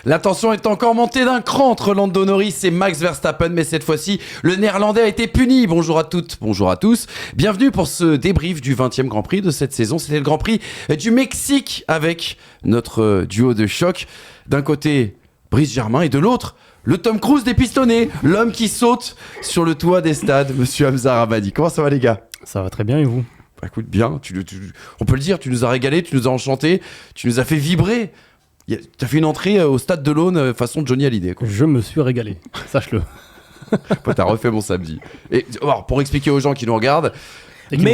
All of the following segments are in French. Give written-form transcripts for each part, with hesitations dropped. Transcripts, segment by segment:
La tension est encore montée d'un cran entre Lando Norris et Max Verstappen, mais cette fois-ci, le Néerlandais a été puni. Bonjour à toutes, bonjour à tous. Bienvenue pour ce débrief du 20e Grand Prix de cette saison. C'était le Grand Prix du Mexique avec notre duo de choc. D'un côté, Brice Germain et de l'autre, le Tom Cruise des pistonnés, l'homme qui saute sur le toit des stades, monsieur Hamza Ramadi. Comment ça va les gars ? Ça va très bien et vous ? Bah, écoute, bien, on peut le dire, tu nous as régalé, tu nous as enchanté, tu nous as fait vibrer. T'as fait une entrée au stade de l'Aune façon Johnny Hallyday, quoi. Je me suis régalé, sache-le. T'as refait mon samedi. Et alors, pour expliquer aux gens qui nous regardent, et qui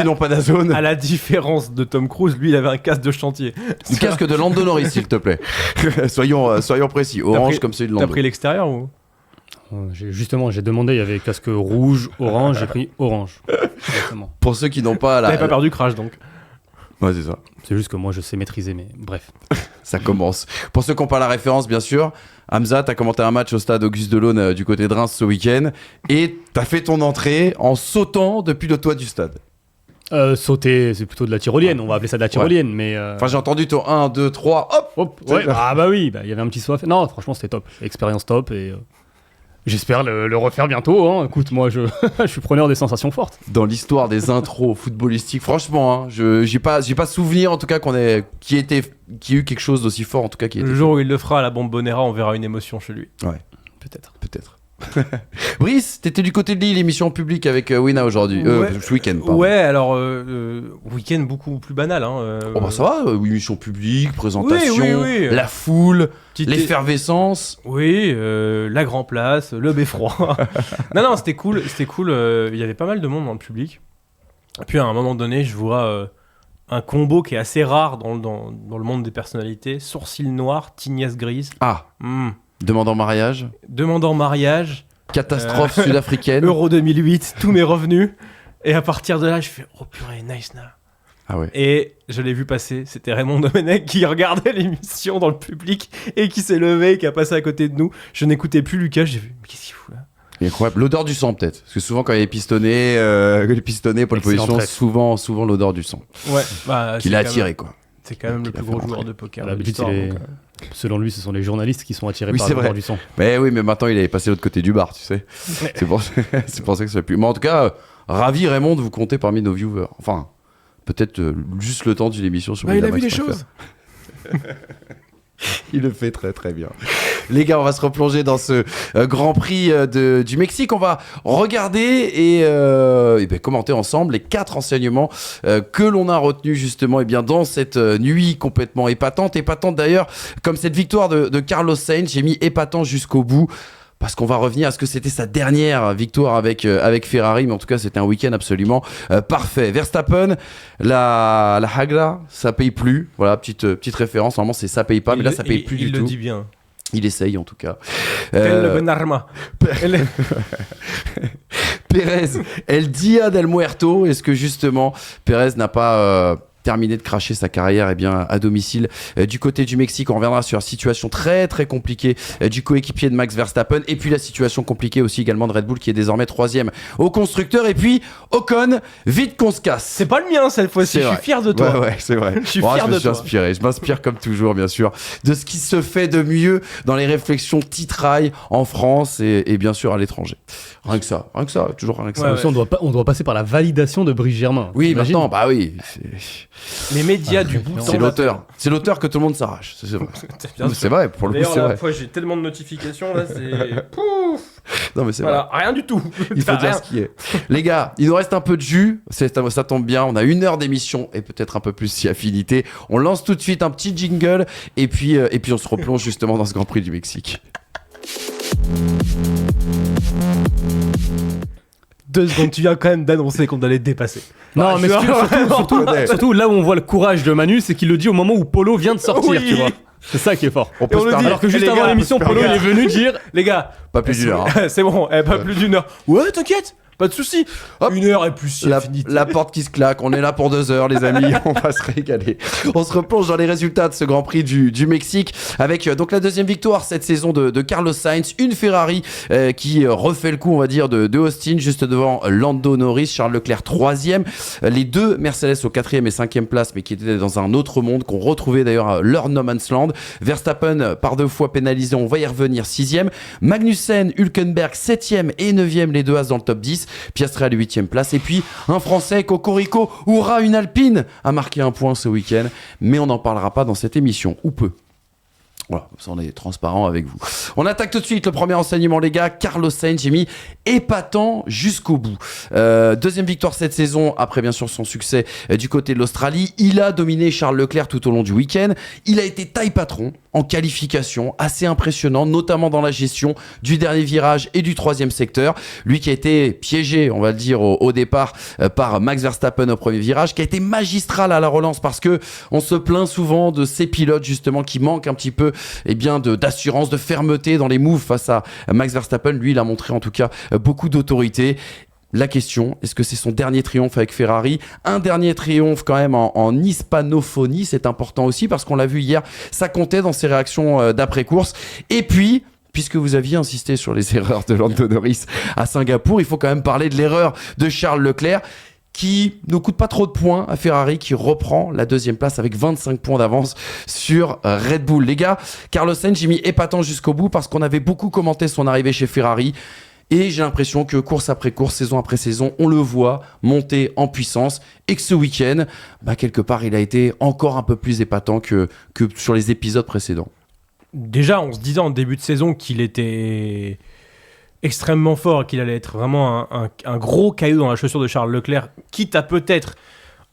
n'ont pas d'Azone. À la différence de Tom Cruise, lui il avait un casque de chantier. Un casque de Lando Norris, s'il te plaît. soyons précis. Orange comme celui de Lando. T'as pris l'extérieur ou ? J'ai demandé, il y avait casque rouge, orange, j'ai pris orange. Exactement. Pour ceux qui n'ont pas T'avais pas perdu Crash donc. Ouais, c'est ça. C'est juste que moi je sais maîtriser, mais bref. Ça commence. Pour ceux qui n'ont pas la référence, bien sûr, Hamza, t'as commenté un match au stade Auguste Delaune du côté de Reims ce week-end et t'as fait ton entrée en sautant depuis le toit du stade. Sauter, c'est plutôt de la tyrolienne, on va appeler ça de la tyrolienne, mais... Enfin, j'ai entendu ton 1, 2, 3, hop ouais. Ah bah oui, il y avait un petit saut à faire. Non, franchement, c'était top. Expérience top et... J'espère le refaire bientôt. Hein. Écoute, moi, je suis preneur des sensations fortes. Dans l'histoire des intros footballistiques, franchement, hein, j'ai pas souvenir en tout cas qu'il y ait eu quelque chose d'aussi fort en tout cas. Le jour où il le fera à la Bombonera, on verra une émotion chez lui. Ouais, peut-être. Brice, t'étais du côté de Lille, émission publique avec Wina aujourd'hui, ce week-end. Pardon. Ouais, alors week-end beaucoup plus banal. Hein, Oh bah ça va, émission publique, présentation, oui. la foule, l'effervescence. Oui, la Grand Place, le beffroi. non, c'était cool. Il y avait pas mal de monde dans le public. Et puis à un moment donné, je vois un combo qui est assez rare dans le monde des personnalités. Sourcils noirs, tignasse grise. Ah. Demandant mariage. Catastrophe sud-africaine. Euro 2008, tous mes revenus. Et à partir de là, je fais oh purée, nice na. Ah ouais. Et je l'ai vu passer. C'était Raymond Domenech qui regardait l'émission dans le public et qui s'est levé et qui a passé à côté de nous. Je n'écoutais plus Lucas. J'ai vu mais qu'est-ce qu'il fout là ? Incroyable. L'odeur du sang peut-être. Parce que souvent quand il y a les pistonnés pour les positions, souvent l'odeur du sang. Ouais. Bah, qu'il a attiré quoi. C'est quand même le plus gros joueur de poker. Selon lui, ce sont les journalistes qui sont attirés par l'odeur du sang. Mais oui, mais maintenant il avait passé de l'autre côté du bar, tu sais. C'est pour ça que ça pue. Mais en tout cas, ravi Raymond de vous compter parmi nos viewers. Enfin, peut-être juste le temps d'une émission sur il a vu des choses. Il le fait très très bien. Les gars, on va se replonger dans ce Grand Prix du Mexique. On va regarder et commenter ensemble les 4 enseignements que l'on a retenus justement dans cette nuit complètement épatante d'ailleurs, comme cette victoire de Carlos Sainz. J'ai mis épatant jusqu'au bout. Parce qu'on va revenir à ce que c'était sa dernière victoire avec Ferrari, mais en tout cas c'était un week-end absolument parfait. Verstappen, la Hagra, ça paye plus. Voilà, petite référence. Normalement c'est ça paye pas, mais là ça paye plus du tout. Il le dit bien. Il essaye en tout cas. Quel bon arma. Pérez, El Dia del Muerto. Est-ce que justement Pérez n'a pas terminé de cracher sa carrière à domicile du côté du Mexique? On reviendra sur la situation très très compliquée du coéquipier de Max Verstappen et puis la situation compliquée aussi également de Red Bull qui est désormais 3e au constructeur. Et puis Ocon, vite qu'on se casse. C'est pas le mien cette fois-ci, je suis fier de toi. Ouais, c'est vrai. Je suis fier de toi. Je m'inspire comme toujours bien sûr de ce qui se fait de mieux dans les réflexions titrailles en France et bien sûr à l'étranger. Rien que ça, toujours rien que ça. On doit passer par la validation de Brice Germain. Oui, maintenant, bah oui. Les médias du bout. C'est l'auteur que tout le monde s'arrache. C'est vrai. C'est vrai, pour le coup, c'est D'ailleurs, vrai. fois, j'ai tellement de notifications là, c'est pouf. Non mais c'est voilà, vrai. rien du tout. Il faut dire ce qui est. Les gars, il nous reste un peu de jus. Ça tombe bien. On a 1 heure d'émission et peut-être un peu plus si affinité. On lance tout de suite un petit jingle et puis on se replonge justement dans ce Grand Prix du Mexique. 2 secondes, tu viens quand même d'annoncer qu'on allait dépasser. Non, mais surtout là où on voit le courage de Manu, c'est qu'il le dit au moment où Polo vient de sortir, oui. Tu vois. C'est ça qui est fort. On peut se permettre. Alors que juste avant l'émission, Polo il est venu dire les gars, pas plus d'1 heure. C'est bon, pas plus d'1 heure. Ouais, t'inquiète. Pas de souci. Hop. 1 heure et plus si affinité. La porte qui se claque, on est là pour 2 heures les amis, on va se régaler. On se replonge dans les résultats de ce Grand Prix du Mexique avec donc la deuxième victoire cette saison de Carlos Sainz, une Ferrari qui refait le coup on va dire de Austin juste devant Lando Norris, Charles Leclerc 3e, les deux Mercedes au 4e et 5e place mais qui étaient dans un autre monde, qu'on retrouvait d'ailleurs leur no man's land. Verstappen par 2 fois pénalisé, on va y revenir, 6e, Magnussen, Hülkenberg 7e et 9e, les deux As dans le top 10, Piastri à la 8e place et puis un Français, Cocorico, Oura, une Alpine a marqué un point ce week-end, mais on n'en parlera pas dans cette émission, ou peu. Voilà, ça on est transparent avec vous. On attaque tout de suite le premier enseignement les gars. Carlos Sainz, j'ai mis épatant jusqu'au bout. Deuxième victoire cette saison, après bien sûr son succès du côté de l'Australie. Il a dominé Charles Leclerc tout au long du week-end. Il a été taille patron en qualification, assez impressionnant, notamment dans la gestion du dernier virage et du 3e secteur. Lui qui a été piégé, on va le dire, au départ par Max Verstappen au premier virage, qui a été magistral à la relance parce que on se plaint souvent de ces pilotes justement qui manquent un petit peu d'assurance, de fermeté dans les moves face à Max Verstappen. Lui, il a montré en tout cas beaucoup d'autorité. La question, est-ce que c'est son dernier triomphe avec Ferrari? Un dernier triomphe quand même en hispanophonie, c'est important aussi parce qu'on l'a vu hier, ça comptait dans ses réactions d'après-course. Et puis, puisque vous aviez insisté sur les erreurs de Lando Norris à Singapour, il faut quand même parler de l'erreur de Charles Leclerc qui ne coûte pas trop de points à Ferrari, qui reprend la 2e place avec 25 points d'avance sur Red Bull. Les gars, Carlos Sainz, j'ai mis épatant jusqu'au bout parce qu'on avait beaucoup commenté son arrivée chez Ferrari. Et j'ai l'impression que course après course, saison après saison, on le voit monter en puissance. Et que ce week-end, quelque part, il a été encore un peu plus épatant que sur les épisodes précédents. Déjà, on se disait en début de saison qu'il était extrêmement fort, qu'il allait être vraiment un gros caillou dans la chaussure de Charles Leclerc, quitte à peut-être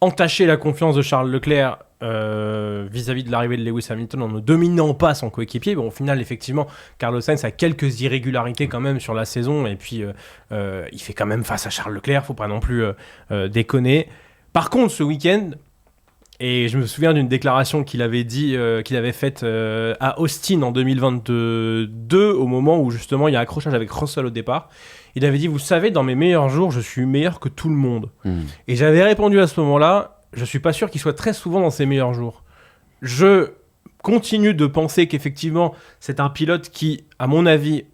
entacher la confiance de Charles Leclerc vis-à-vis de l'arrivée de Lewis Hamilton en ne dominant pas son coéquipier. Bon, au final, effectivement, Carlos Sainz a quelques irrégularités quand même sur la saison et puis il fait quand même face à Charles Leclerc, faut pas non plus déconner. Par contre, ce week-end, et je me souviens d'une déclaration qu'il avait faite à Austin en 2022, au moment où justement il y a accrochage avec Russell au départ. Il avait dit, vous savez, dans mes meilleurs jours, je suis meilleur que tout le monde. Et j'avais répondu à ce moment-là, je suis pas sûr qu'il soit très souvent dans ses meilleurs jours. Je continue de penser qu'effectivement, c'est un pilote qui, à mon avis,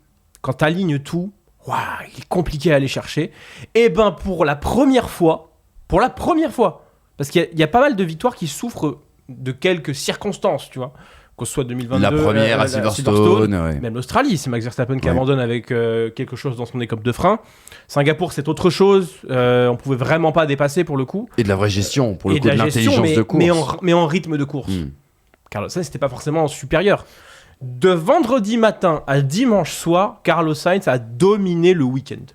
quand t'alignes tout, il est compliqué à aller chercher. Et pour la première fois, parce qu'il y a pas mal de victoires qui souffrent de quelques circonstances, tu vois. Que ce soit 2022, la première à Silverstone, ouais. Même l'Australie, c'est Max Verstappen qui abandonne avec quelque chose dans son écope de frein. Singapour, c'est autre chose. On pouvait vraiment pas dépasser pour le coup. Et de la vraie gestion, pour le coup, de l'intelligence de course. Mais en rythme de course. Carlos Sainz, c'était pas forcément supérieur. De vendredi matin à dimanche soir, Carlos Sainz a dominé le week-end.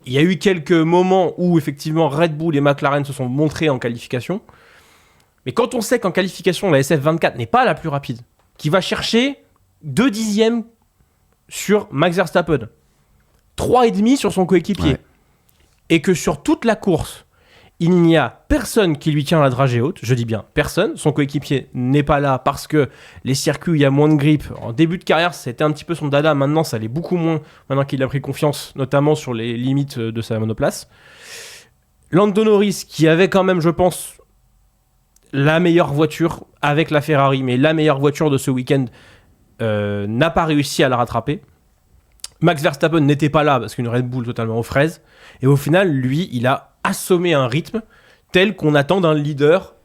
Il y a eu quelques moments où effectivement Red Bull et McLaren se sont montrés en qualification. Mais quand on sait qu'en qualification, la SF24 n'est pas la plus rapide, qui va chercher 2 dixièmes sur Max Verstappen, 3,5 sur son coéquipier, et que sur toute la course, il n'y a personne qui lui tient la dragée haute, je dis bien personne, son coéquipier n'est pas là parce que les circuits où il y a moins de grip, en début de carrière c'était un petit peu son dada, maintenant ça l'est beaucoup moins, maintenant qu'il a pris confiance, notamment sur les limites de sa monoplace. Lando Norris, qui avait quand même, je pense, la meilleure voiture avec la Ferrari, mais la meilleure voiture de ce week-end, n'a pas réussi à la rattraper. Max Verstappen n'était pas là parce qu'une Red Bull totalement aux fraises, et au final, lui, il a assommé un rythme tel qu'on attend d'un leader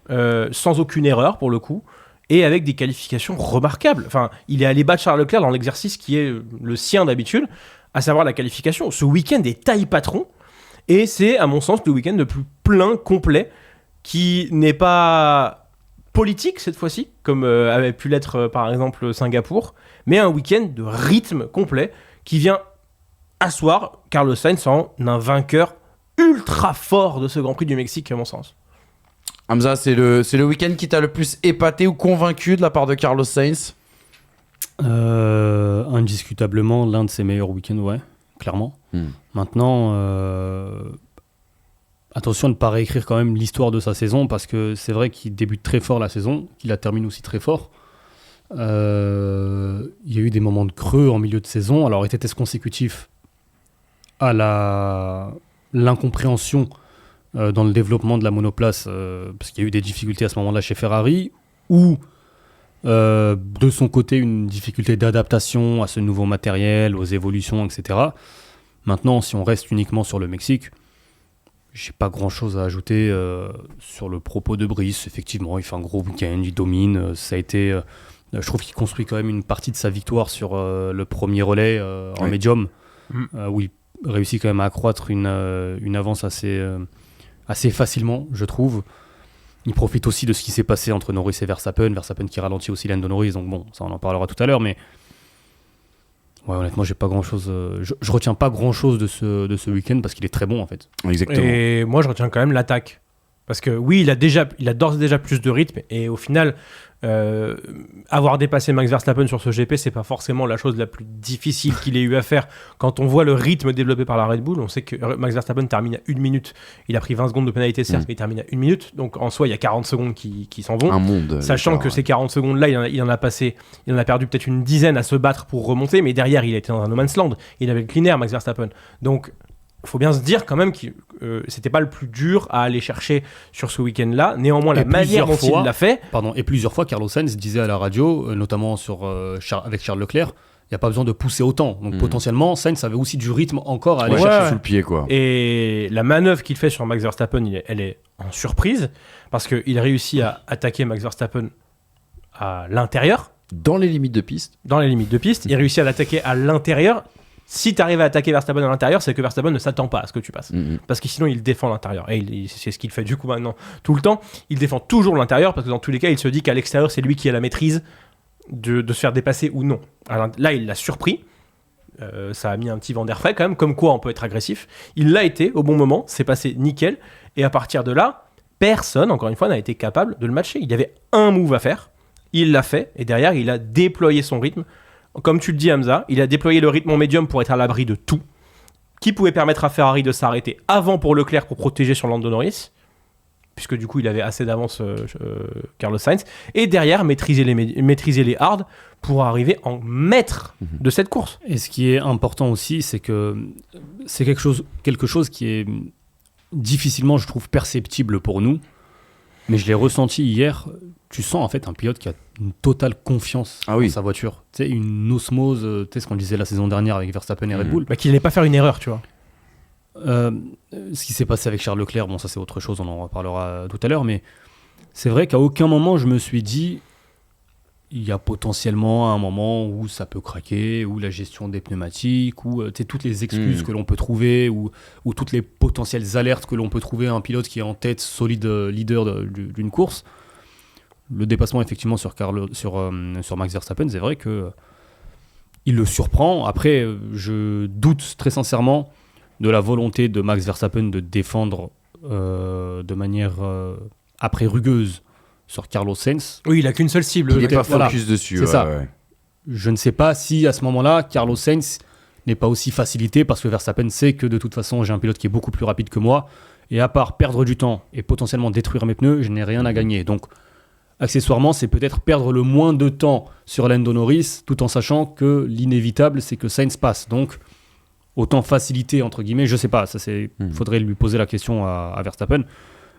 sans aucune erreur pour le coup et avec des qualifications remarquables. Enfin, il est allé battre Charles Leclerc dans l'exercice qui est le sien d'habitude, à savoir la qualification. Ce week-end est taille patron et c'est à mon sens le week-end le plus plein, complet, qui n'est pas politique cette fois-ci comme avait pu l'être par exemple Singapour, mais un week-end de rythme complet qui vient asseoir Carlos Sainz en un vainqueur ultra fort de ce Grand Prix du Mexique, à mon sens. Hamza, c'est le week-end qui t'a le plus épaté ou convaincu de la part de Carlos Sainz? Indiscutablement, l'un de ses meilleurs week-ends, ouais, clairement. Maintenant, attention de ne pas réécrire quand même l'histoire de sa saison, parce que c'est vrai qu'il débute très fort la saison, qu'il la termine aussi très fort. Il y a eu des moments de creux en milieu de saison, alors était-ce consécutif? à l'incompréhension dans le développement de la monoplace, parce qu'il y a eu des difficultés à ce moment-là chez Ferrari, ou de son côté une difficulté d'adaptation à ce nouveau matériel, aux évolutions, etc. Maintenant, si on reste uniquement sur le Mexique, j'ai pas grand-chose à ajouter sur le propos de Brice. Effectivement, il fait un gros week-end, il domine. Ça a été, je trouve qu'il construit quand même une partie de sa victoire sur le premier relais en médium, où il réussit quand même à accroître une avance assez facilement, je trouve. Il profite aussi de ce qui s'est passé entre Norris et Verstappen qui ralentit aussi Lando Norris, donc bon, ça on en parlera tout à l'heure, mais ouais, honnêtement, j'ai pas grand-chose, je retiens pas grand-chose de ce week-end parce qu'il est très bon en fait. Exactement. Et moi, je retiens quand même l'attaque. Parce que oui, il a d'ores et déjà plus de rythme. Et au final, avoir dépassé Max Verstappen sur ce GP, c'est pas forcément la chose la plus difficile qu'il ait eu à faire. Quand on voit le rythme développé par la Red Bull, on sait que Max Verstappen termine à 1 minute. Il a pris 20 secondes de pénalité, certes, mais il termine à 1 minute. Donc en soi, il y a 40 secondes qui s'en vont. Un monde. Sachant que ces 40 secondes-là, il en a perdu peut-être une dizaine à se battre pour remonter. Mais derrière, il a été dans un no man's land. Il avait le clean air, Max Verstappen. Donc il faut bien se dire quand même que c'était pas le plus dur à aller chercher sur ce week-end-là. Néanmoins, la manière dont il l'a fait... Et plusieurs fois, Carlos Sainz disait à la radio, notamment avec Charles Leclerc, il n'y a pas besoin de pousser autant. Donc potentiellement, Sainz avait aussi du rythme encore à aller chercher sous le pied, quoi. Et la manœuvre qu'il fait sur Max Verstappen, elle est en surprise, parce qu'il réussit à attaquer Max Verstappen à l'intérieur. Dans les limites de piste. Il réussit à l'attaquer à l'intérieur. Si tu arrives à attaquer Verstappen à l'intérieur, c'est que Verstappen ne s'attend pas à ce que tu passes. Parce que sinon, il défend l'intérieur. Et c'est ce qu'il fait du coup maintenant tout le temps. Il défend toujours l'intérieur parce que dans tous les cas, il se dit qu'à l'extérieur, c'est lui qui a la maîtrise de se faire dépasser ou non. Alors, là, il l'a surpris. Ça a mis un petit vent d'air frais quand même, comme quoi on peut être agressif. Il l'a été au bon moment, c'est passé nickel. Et à partir de là, personne, encore une fois, n'a été capable de le matcher. Il y avait un move à faire. Il l'a fait. Et derrière, il a déployé son rythme. Comme tu le dis, Hamza, il a déployé le rythme en médium pour être à l'abri de tout, qui pouvait permettre à Ferrari de s'arrêter avant pour Leclerc pour protéger sur Lando Norris, puisque du coup il avait assez d'avance Carlos Sainz, et derrière maîtriser les hards pour arriver en maître de cette course. Et ce qui est important aussi, c'est que c'est quelque chose qui est difficilement, je trouve, perceptible pour nous, mais je l'ai ressenti hier. Tu sens en fait un pilote qui a une totale confiance dans sa voiture. Tu sais, une osmose, tu sais ce qu'on disait la saison dernière avec Verstappen et Red Bull. Mais qu'il n'allait pas faire une erreur, tu vois. Ce qui s'est passé avec Charles Leclerc, bon ça c'est autre chose, on en reparlera tout à l'heure, mais c'est vrai qu'à aucun moment je me suis dit il y a potentiellement un moment où ça peut craquer, ou la gestion des pneumatiques, ou toutes les excuses que l'on peut trouver, ou toutes les potentielles alertes que l'on peut trouver à un pilote qui est en tête, solide leader d'une course. Le dépassement effectivement sur Max Verstappen, c'est vrai que il le surprend. Après, je doute très sincèrement de la volonté de Max Verstappen de défendre de manière après rugueuse sur Carlos Sainz. Oui, il a qu'une seule cible. Il n'est pas focus dessus. C'est ça. Ouais. Je ne sais pas si à ce moment-là, Carlos Sainz n'est pas aussi facilité parce que Verstappen sait que de toute façon, j'ai un pilote qui est beaucoup plus rapide que moi. Et à part perdre du temps et potentiellement détruire mes pneus, je n'ai rien à gagner. Donc, accessoirement, c'est peut-être perdre le moins de temps sur Lando Norris, tout en sachant que l'inévitable, c'est que Sainz passe. Donc, autant faciliter, entre guillemets, je sais pas. Faudrait lui poser la question à Verstappen.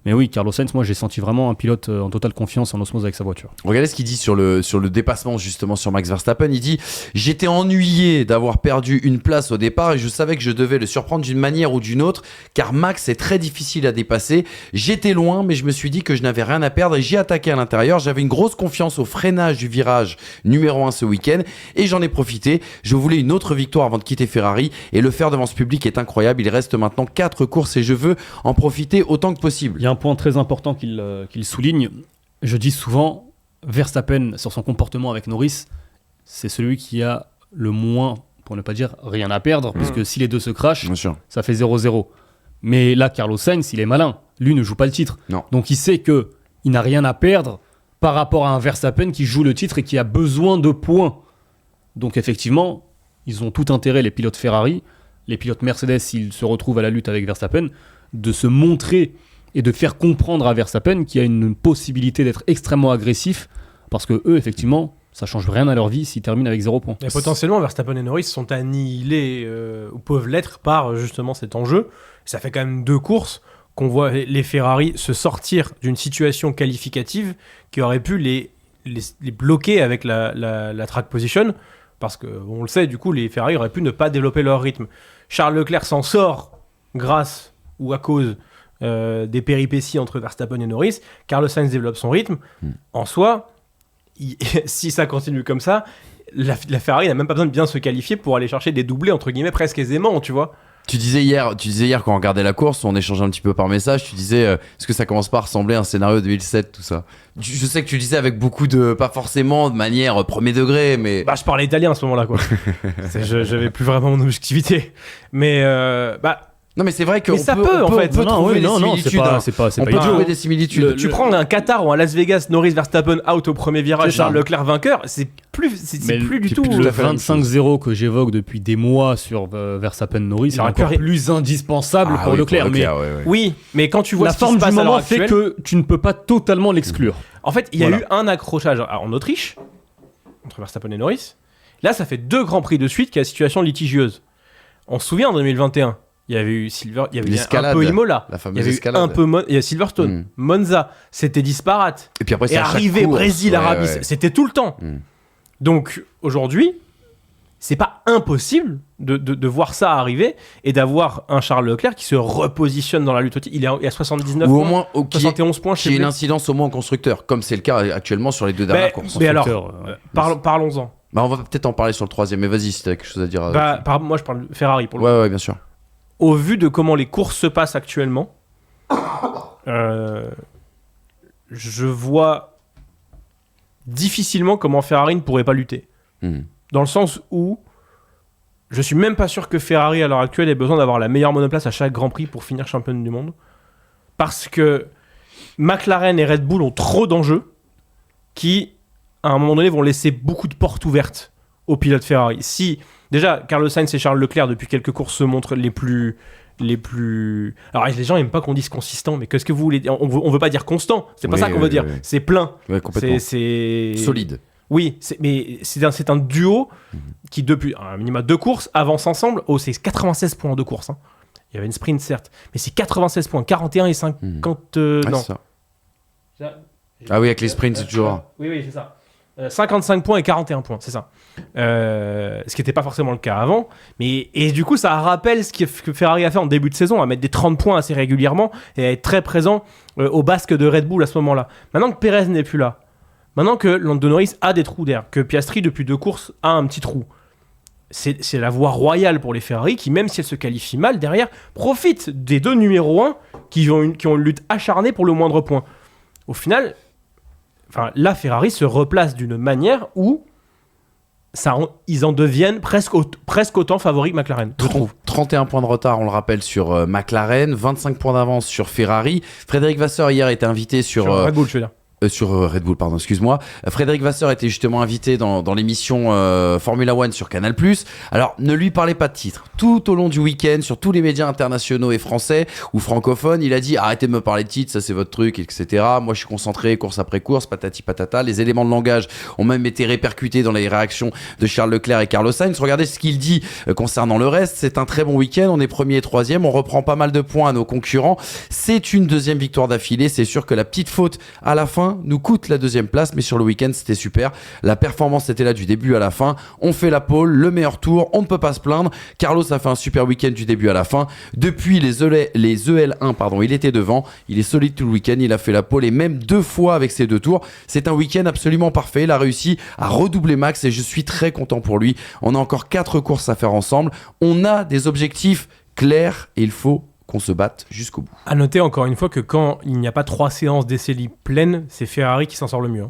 Mais oui, Carlos Sainz, moi j'ai senti vraiment un pilote en totale confiance, en osmose avec sa voiture. Regardez ce qu'il dit sur le dépassement justement sur Max Verstappen. Il dit « J'étais ennuyé d'avoir perdu une place au départ et je savais que je devais le surprendre d'une manière ou d'une autre car Max est très difficile à dépasser. J'étais loin mais je me suis dit que je n'avais rien à perdre et j'ai attaqué à l'intérieur. J'avais une grosse confiance au freinage du virage numéro 1 ce week-end et j'en ai profité. Je voulais une autre victoire avant de quitter Ferrari et le faire devant ce public est incroyable. Il reste maintenant 4 courses et je veux en profiter autant que possible. » Il y a un point très important qu'il souligne. Je dis souvent, Verstappen, sur son comportement avec Norris, c'est celui qui a le moins, pour ne pas dire rien à perdre, puisque si les deux se crashent, ça fait 0-0. Mais là, Carlos Sainz, il est malin. Lui ne joue pas le titre. Non. Donc il sait qu'il n'a rien à perdre par rapport à un Verstappen qui joue le titre et qui a besoin de points. Donc effectivement, ils ont tout intérêt, les pilotes Ferrari, les pilotes Mercedes, s'ils se retrouvent à la lutte avec Verstappen, de se montrer et de faire comprendre à Verstappen qu'il y a une possibilité d'être extrêmement agressif, parce que eux, effectivement, ça change rien à leur vie s'ils terminent avec 0 points. Et potentiellement, Verstappen et Norris sont annihilés, ou peuvent l'être, par justement cet enjeu. Ça fait quand même 2 courses qu'on voit les Ferrari se sortir d'une situation qualificative qui aurait pu les bloquer avec la track position, parce qu'on le sait, du coup, les Ferrari auraient pu ne pas développer leur rythme. Charles Leclerc s'en sort grâce ou à cause des péripéties entre Verstappen et Norris. Carlos Sainz développe son rythme. En soi, si ça continue comme ça, la Ferrari n'a même pas besoin de bien se qualifier pour aller chercher des doublés, entre guillemets, presque aisément, tu vois. Tu disais hier quand on regardait la course, on échangeait un petit peu par message, tu disais est-ce que ça commence pas à ressembler à un scénario 2007, tout ça. Je sais que tu disais avec beaucoup de, pas forcément de manière premier degré, mais... Bah, je parlais italien à ce moment-là, quoi. J'avais plus vraiment mon objectivité. Mais, non, mais c'est vrai qu'on en fait. peut trouver des similitudes. C'est pas on peut trouver des similitudes. Tu prends un Qatar ou un Las Vegas, Norris Verstappen out au premier virage, Charles Leclerc vainqueur, c'est plus du tout. Le 25-0 que j'évoque depuis des mois sur Verstappen Norris, c'est encore plus indispensable pour Leclerc. Mais oui, mais quand tu vois la ce qui forme se passe du à l'heure moment fait actuelle, que tu ne peux pas totalement l'exclure. En fait, il y a eu un accrochage en Autriche entre Verstappen et Norris. Là, ça fait 2 grands prix de suite qu'il y a situation litigieuse. On se souvient en 2021. Il y avait eu un peu Imola, la il y avait escalade. eu un peu il y a Silverstone, Monza, c'était disparate. Et puis après, et arrivé Brésil, Arabie, c'était tout le temps. Donc aujourd'hui, c'est pas impossible de voir ça arriver et d'avoir un Charles Leclerc qui se repositionne dans la lutte. Il est à 79 ou au points, moins 71 points. Qui ait une incidence au moins en constructeur, comme c'est le cas actuellement sur les 2 dernières courses. Mais alors, parlons-en. Bah, on va peut-être en parler sur le 3e, mais vas-y si t'as quelque chose à dire. Moi je parle de Ferrari pour le coup. Ouais, bien sûr. Au vu de comment les courses se passent actuellement, je vois difficilement comment Ferrari ne pourrait pas lutter. Dans le sens où je suis même pas sûr que Ferrari à l'heure actuelle ait besoin d'avoir la meilleure monoplace à chaque Grand Prix pour finir championne du monde. Parce que McLaren et Red Bull ont trop d'enjeux qui, à un moment donné, vont laisser beaucoup de portes ouvertes aux pilotes Ferrari. Si, déjà, Carlos Sainz et Charles Leclerc, depuis quelques courses, se montrent les plus... Alors, les gens n'aiment pas qu'on dise consistant, mais qu'est-ce que vous voulez dire ? On veut pas dire constant, c'est pas ça qu'on veut dire. C'est plein. Ouais, complètement. C'est... Solide. Oui, mais c'est un duo qui, depuis un minimum 2 courses, avance ensemble. Oh, c'est 96 points en 2 courses. Hein. Il y avait une sprint, certes, mais c'est 96 points, 41 et 50... non. Ça. Ah oui, avec les sprints, c'est toujours... Oui, c'est ça. 55 points et 41 points, c'est ça. Ce qui n'était pas forcément le cas avant. Et du coup, ça rappelle ce que Ferrari a fait en début de saison, à mettre des 30 points assez régulièrement et à être très présent au basque de Red Bull à ce moment-là. Maintenant que Perez n'est plus là, maintenant que Lando Norris a des trous d'air, que Piastri, depuis 2 courses, a un petit trou, c'est la voie royale pour les Ferrari qui, même si elles se qualifient mal derrière, profitent des 2 numéros 1 qui ont une lutte acharnée pour le moindre point. Au final... là, Ferrari se replace d'une manière où ils en deviennent presque autant favoris que McLaren, je trouve. 31 points de retard, on le rappelle, sur McLaren, 25 points d'avance sur Ferrari. Frédéric Vasseur, hier, était invité sur Red Bull, je veux dire. Sur Red Bull, pardon, excuse-moi. Frédéric Vasseur était justement invité dans l'émission Formula One sur Canal+. Alors, ne lui parlez pas de titre. Tout au long du week-end, sur tous les médias internationaux et français ou francophones, il a dit « Arrêtez de me parler de titre, ça c'est votre truc, etc. Moi, je suis concentré, course après course, patati patata. » Les éléments de langage ont même été répercutés dans les réactions de Charles Leclerc et Carlos Sainz. Regardez ce qu'il dit concernant le reste. C'est un très bon week-end, on est 1er et 3e, on reprend pas mal de points à nos concurrents. C'est une 2e victoire d'affilée. C'est sûr que la petite faute à la fin nous coûte la 2e place, mais sur le week-end c'était super. La performance était là du début à la fin. On fait la pole, le meilleur tour, on ne peut pas se plaindre. Carlos a fait un super week-end du début à la fin. Depuis les EL1, il était devant. Il est solide tout le week-end. Il a fait la pole et même 2 fois avec ses 2 tours. C'est un week-end absolument parfait. Il a réussi à redoubler Max et je suis très content pour lui. On a encore 4 courses à faire ensemble. On a des objectifs clairs et il faut qu'on se batte jusqu'au bout. À noter encore une fois que quand il n'y a pas 3 séances d'essais libres pleines, c'est Ferrari qui s'en sort le mieux.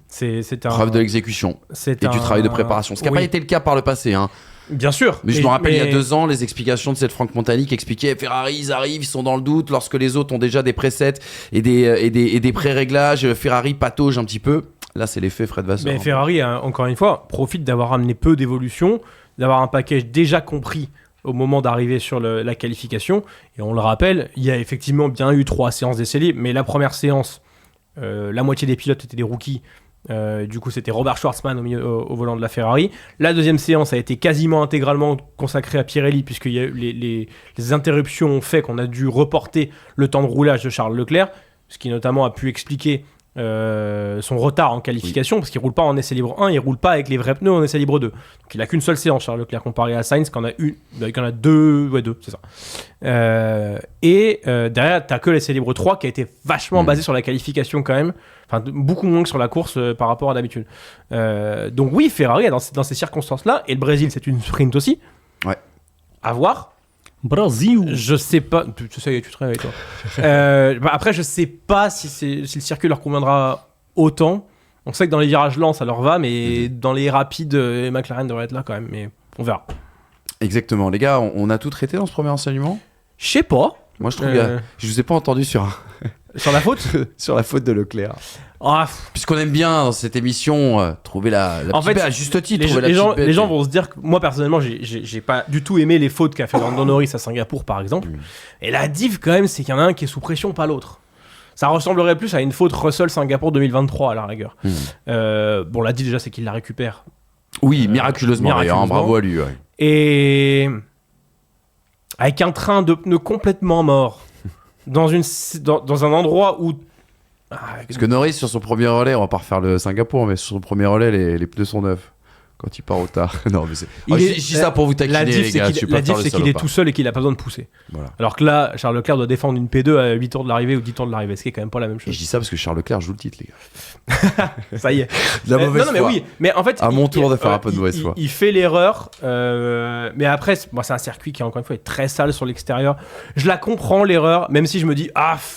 C'est preuve de l'exécution et du travail de préparation. Ce qui n'a pas été le cas par le passé. Bien sûr. Mais je me rappelle il y a 2 ans, les explications de cette Franck Montani qui expliquait Ferrari, ils arrivent, ils sont dans le doute lorsque les autres ont déjà des presets et des pré-réglages. Ferrari patauge un petit peu. Là, c'est l'effet Fred Vasseur. Mais Ferrari, encore une fois, profite d'avoir amené peu d'évolution, d'avoir un package déjà compris au moment d'arriver sur la qualification. Et on le rappelle, il y a effectivement bien eu 3 séances d'essais libres, mais la première séance, la moitié des pilotes étaient des rookies. Du coup, c'était Robert Schwartzman au volant de la Ferrari. La deuxième séance a été quasiment intégralement consacrée à Pirelli, puisque les interruptions ont fait qu'on a dû reporter le temps de roulage de Charles Leclerc, ce qui notamment a pu expliquer son retard en qualification, parce qu'il roule pas en essai libre 1, il roule pas avec les vrais pneus en essai libre 2. Donc il a qu'une seule séance, Charles Leclerc, comparé à Sainz, qui en a deux, c'est ça. Derrière, t'as que l'essai libre 3 qui a été vachement basé sur la qualification quand même, enfin beaucoup moins que sur la course par rapport à d'habitude. Donc oui, Ferrari dans ces circonstances-là, et le Brésil c'est une sprint aussi. Ouais. À voir. Brésil. Je sais pas. Ça y est, tu te réveilles, toi. Après, je sais pas si le circuit leur conviendra autant. On sait que dans les virages lents, ça leur va, mais dans les rapides, McLaren devrait être là quand même. Mais on verra. Exactement. Les gars, on a tout traité dans ce premier enseignement. Je sais pas. Moi, je trouve que je vous ai pas entendu sur la faute sur la faute de Leclerc. Ah, Puisqu'on aime bien dans cette émission trouver la en petite fait, bête, à juste titre. Les gens vont se dire que moi personnellement j'ai pas du tout aimé les fautes qu'a fait Lando Norris à Singapour par exemple. Et la diff quand même, c'est qu'il y en a un qui est sous pression, pas l'autre. Ça ressemblerait plus à une faute Russell Singapour 2023 à la rigueur. Bon, la diff déjà c'est qu'il la récupère. Oui, miraculeusement. D'ailleurs, bravo à lui. Ouais. Et avec un train de pneus complètement mort dans un endroit où Parce que Norris, sur son premier relais, on va pas refaire le Singapour, mais sur son premier relais, les pneus sont neufs. Quand il part au tard. Non, mais c'est. Je dis ça pour vous taquiner, la diff, les gars. La diff, c'est qu'il est tout seul et qu'il a pas besoin de pousser. Voilà. Alors que là, Charles Leclerc doit défendre une P2 à 8 tours de l'arrivée ou 10 tours de l'arrivée, ce qui est quand même pas la même chose. Et je dis ça parce que Charles Leclerc joue le titre, les gars. Ça y est. La mauvaise foi. Mais oui, mais en fait. À mon tour de faire un peu de mauvaise foi. Il fait l'erreur, mais après, moi, c'est un circuit qui, encore une fois, est très sale sur l'extérieur. Je la comprends, l'erreur, même si je me dis,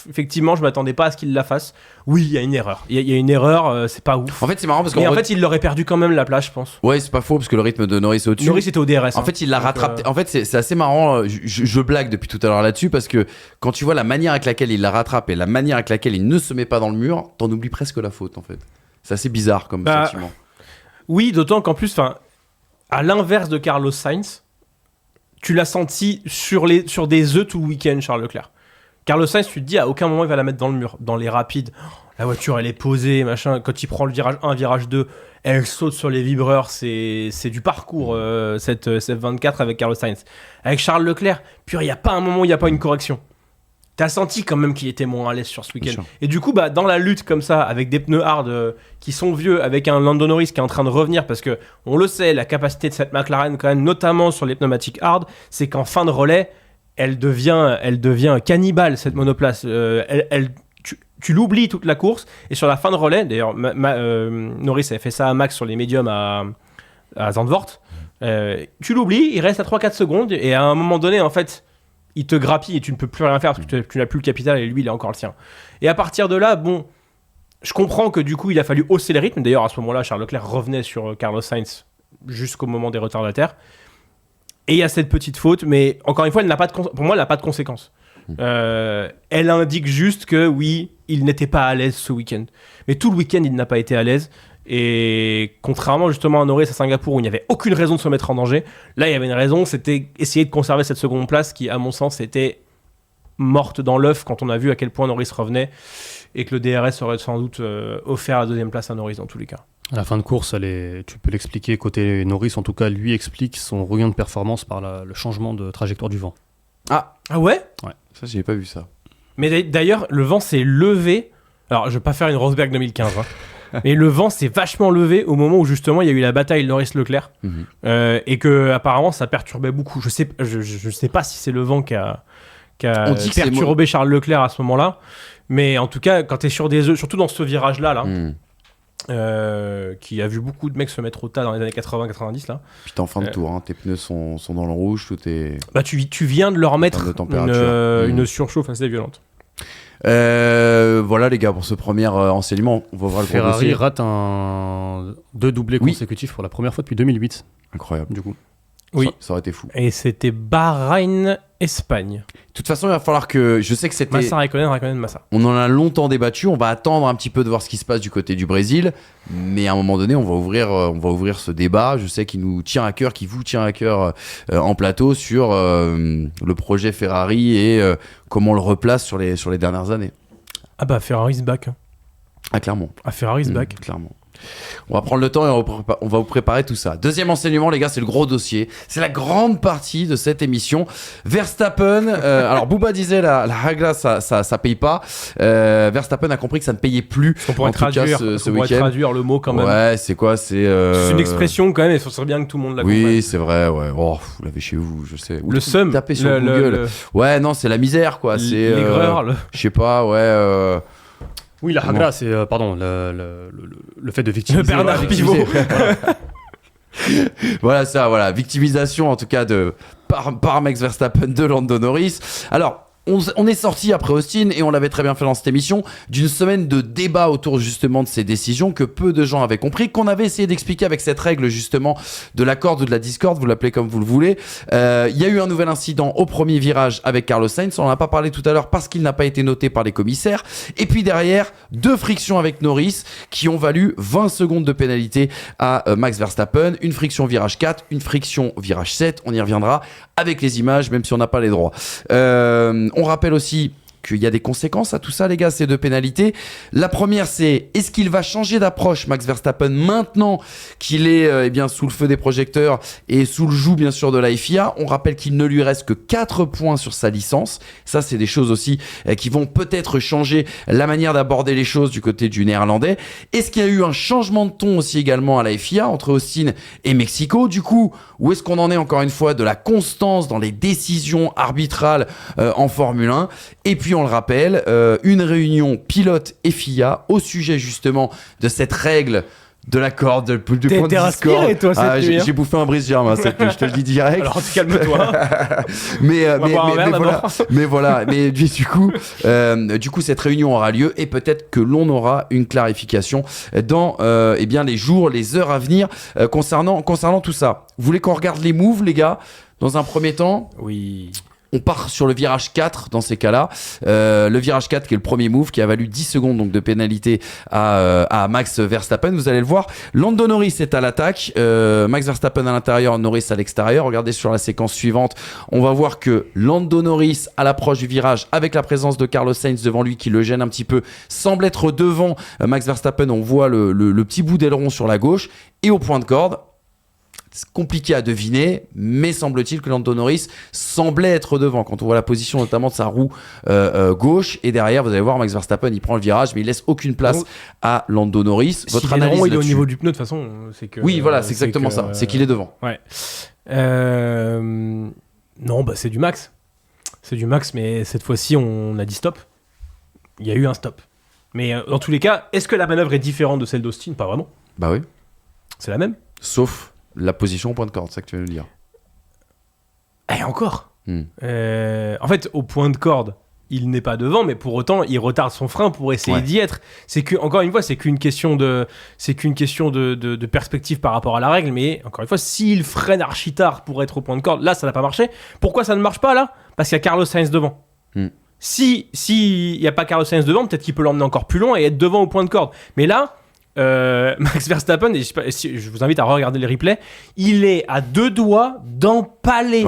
effectivement, je m'attendais pas à ce qu'il la fasse. Oui, il y a une erreur. Il y a une erreur, c'est pas ouf. En fait, c'est marrant parce qu'en fait, il aurait perdu quand même la place, je pense. Ouais, c'est pas faux parce que le rythme de Norris est au-dessus. Norris était au DRS. En fait, il l'a rattrapé. En fait, c'est assez marrant. Je blague depuis tout à l'heure là-dessus parce que quand tu vois la manière avec laquelle il la rattrape et la manière avec laquelle il ne se met pas dans le mur, t'en oublies presque la faute en fait. C'est assez bizarre comme sentiment. Oui, d'autant qu'en plus, à l'inverse de Carlos Sainz, tu l'as senti sur des œufs tout le week-end, Charles Leclerc. Carlos Sainz, tu te dis à aucun moment il va la mettre dans le mur, dans les rapides. La voiture elle est posée, machin. Quand il prend le virage 1, virage 2, elle saute sur les vibreurs. C'est du parcours cette F24 avec Carlos Sainz. Avec Charles Leclerc, il n'y a pas un moment où il n'y a pas une correction. T'as senti quand même qu'il était moins à l'aise sur ce week-end. Et du coup, dans la lutte comme ça, avec des pneus hard qui sont vieux, avec un Lando Norris qui est en train de revenir, parce que on le sait, la capacité de cette McLaren quand même, notamment sur les pneumatiques hard, c'est qu'en fin de relais, elle devient cannibale cette monoplace. Tu l'oublies toute la course et sur la fin de relais, d'ailleurs Norris avait fait ça à Max sur les médiums à Zandvoort, tu l'oublies, il reste à 3-4 secondes et à un moment donné en fait il te grappille et tu ne peux plus rien faire parce que tu n'as plus le capital et lui il a encore le sien. Et à partir de là, je comprends que du coup il a fallu hausser les rythmes. D'ailleurs à ce moment-là Charles Leclerc revenait sur Carlos Sainz jusqu'au moment des retardataires. Et il y a cette petite faute, mais encore une fois, pour moi, elle n'a pas de conséquences. Elle indique juste que oui, il n'était pas à l'aise ce week-end. Mais tout le week-end, il n'a pas été à l'aise. Et contrairement justement à Norris à Singapour, où il n'y avait aucune raison de se mettre en danger, là, il y avait une raison, c'était essayer de conserver cette seconde place qui, à mon sens, était morte dans l'œuf quand on a vu à quel point Norris revenait et que le DRS aurait sans doute offert la deuxième place à Norris dans tous les cas. À la fin de course, tu peux l'expliquer côté Norris, en tout cas, lui explique son regain de performance par le changement de trajectoire du vent. Ah ouais? Ouais. Ça, j'ai pas vu ça. Mais d'ailleurs, le vent s'est levé. Alors, je vais pas faire une Rosberg 2015, mais le vent s'est vachement levé au moment où justement il y a eu la bataille Norris-Leclerc et que apparemment ça perturbait beaucoup. Je sais pas si c'est le vent qui a perturbé Charles Leclerc à ce moment-là, mais en tout cas, quand t'es sur des œufs, surtout dans ce virage-là, qui a vu beaucoup de mecs se mettre au tas dans les années 80-90 là. Puis t'es en fin de tour, tes pneus sont dans le rouge, tout est. Tu viens de leur mettre une surchauffe assez violente. Voilà les gars pour ce premier enseignement. On va voir le Ferrari rate deux doublés consécutifs pour la première fois depuis 2008. Incroyable. Du coup. Oui. Ça aurait été fou. Et c'était Bahreïn-Espagne. De toute façon, il va falloir que. Je sais que c'était. Massa Raikkonen, Massa. On en a longtemps débattu. On va attendre un petit peu de voir ce qui se passe du côté du Brésil. Mais à un moment donné, on va ouvrir ce débat. Je sais qu'il nous tient à cœur, qu'il vous tient à cœur en plateau sur le projet Ferrari et comment on le replace sur les dernières années. Ah bah Ferrari's back. Ah, clairement. Ah, Ferrari's back. Clairement. On va prendre le temps et on va vous préparer tout ça. Deuxième enseignement, les gars, c'est le gros dossier. C'est la grande partie de cette émission. Verstappen, alors Booba disait la règle ça paye pas. Verstappen a compris que ça ne payait plus. On pourrait traduire le mot quand même. Ouais, c'est quoi C'est une expression quand même, et ce serait bien que tout le monde la comprenne. Oui, c'est vrai, ouais. Oh, vous l'avez chez vous, je sais. Le seum. Tapez sur Google. Ouais, non, c'est la misère, quoi. C'est l'aigreur. Je sais pas, ouais. Oui, la hagra, c'est le fait de victimiser. Le Bernard Pivot. Voilà ça, voilà. Victimisation en tout cas par Max Verstappen de Lando Norris. Alors, on est sorti après Austin, et on l'avait très bien fait dans cette émission, d'une semaine de débat autour justement de ces décisions que peu de gens avaient compris, qu'on avait essayé d'expliquer avec cette règle justement de la corde ou de la discorde, vous l'appelez comme vous le voulez. Il y a eu un nouvel incident au premier virage avec Carlos Sainz, on n'en a pas parlé tout à l'heure parce qu'il n'a pas été noté par les commissaires, et puis derrière, 2 frictions avec Norris qui ont valu 20 secondes de pénalité à Max Verstappen, une friction virage 4, une friction virage 7, on y reviendra avec les images, même si on n'a pas les droits. On rappelle aussi qu'il y a des conséquences à tout ça, les gars, ces 2 pénalités. La première, c'est est-ce qu'il va changer d'approche, Max Verstappen, maintenant qu'il est bien sous le feu des projecteurs et sous le joug, bien sûr, de la FIA. On rappelle qu'il ne lui reste que 4 points sur sa licence. Ça, c'est des choses aussi qui vont peut-être changer la manière d'aborder les choses du côté du néerlandais. Est-ce qu'il y a eu un changement de ton aussi également à la FIA entre Austin et Mexico? Du coup, où est-ce qu'on en est encore une fois de la constance dans les décisions arbitrales en Formule 1? Et puis, on le rappelle, une réunion pilote et FIA au sujet justement de cette règle de la corde, du point de discorde. Toi, cette nuit, j'ai bouffé un brise-germe cette nuit, je te le dis direct. Alors calme-toi. mais voilà, mais du coup, cette réunion aura lieu, et peut-être que l'on aura une clarification dans les jours, les heures à venir concernant tout ça. Vous voulez qu'on regarde les moves, les gars, dans un premier temps? Oui. On part sur le virage 4 dans ces cas-là. Le virage 4 qui est le premier move, qui a valu 10 secondes donc, de pénalité à Max Verstappen. Vous allez le voir. Lando Norris est à l'attaque. Max Verstappen à l'intérieur, Norris à l'extérieur. Regardez sur la séquence suivante. On va voir que Lando Norris, à l'approche du virage, avec la présence de Carlos Sainz devant lui qui le gêne un petit peu, semble être devant Max Verstappen. On voit le petit bout d'aileron sur la gauche. Et au point de corde, c'est compliqué à deviner, mais semble-t-il que Lando Norris semblait être devant quand on voit la position notamment de sa roue gauche, et derrière vous allez voir Max Verstappen il prend le virage mais il laisse aucune place à Lando Norris. Votre analyse il est au niveau du pneu de toute façon, c'est que oui voilà, c'est exactement ça, c'est qu'il est devant. Ouais. Non bah c'est du Max, mais cette fois-ci on a dit stop. Il y a eu un stop, mais dans tous les cas, est-ce que la manœuvre est différente de celle d'Austin? Pas vraiment. Bah oui, c'est la même, sauf la position au point de corde, c'est ça que tu veux nous dire. Et encore. En fait, au point de corde, il n'est pas devant, mais pour autant, il retarde son frein pour essayer d'y être. C'est que, encore une fois, c'est qu'une question de perspective par rapport à la règle. Mais encore une fois, s'il freine archi tard pour être au point de corde, là, ça n'a pas marché. Pourquoi ça ne marche pas là? Parce qu'il y a Carlos Sainz devant. Si il n'y a pas Carlos Sainz devant, peut-être qu'il peut l'emmener encore plus loin et être devant au point de corde. Mais là, Max Verstappen, et je vous invite à regarder les replays, il est à 2 doigts d'empaler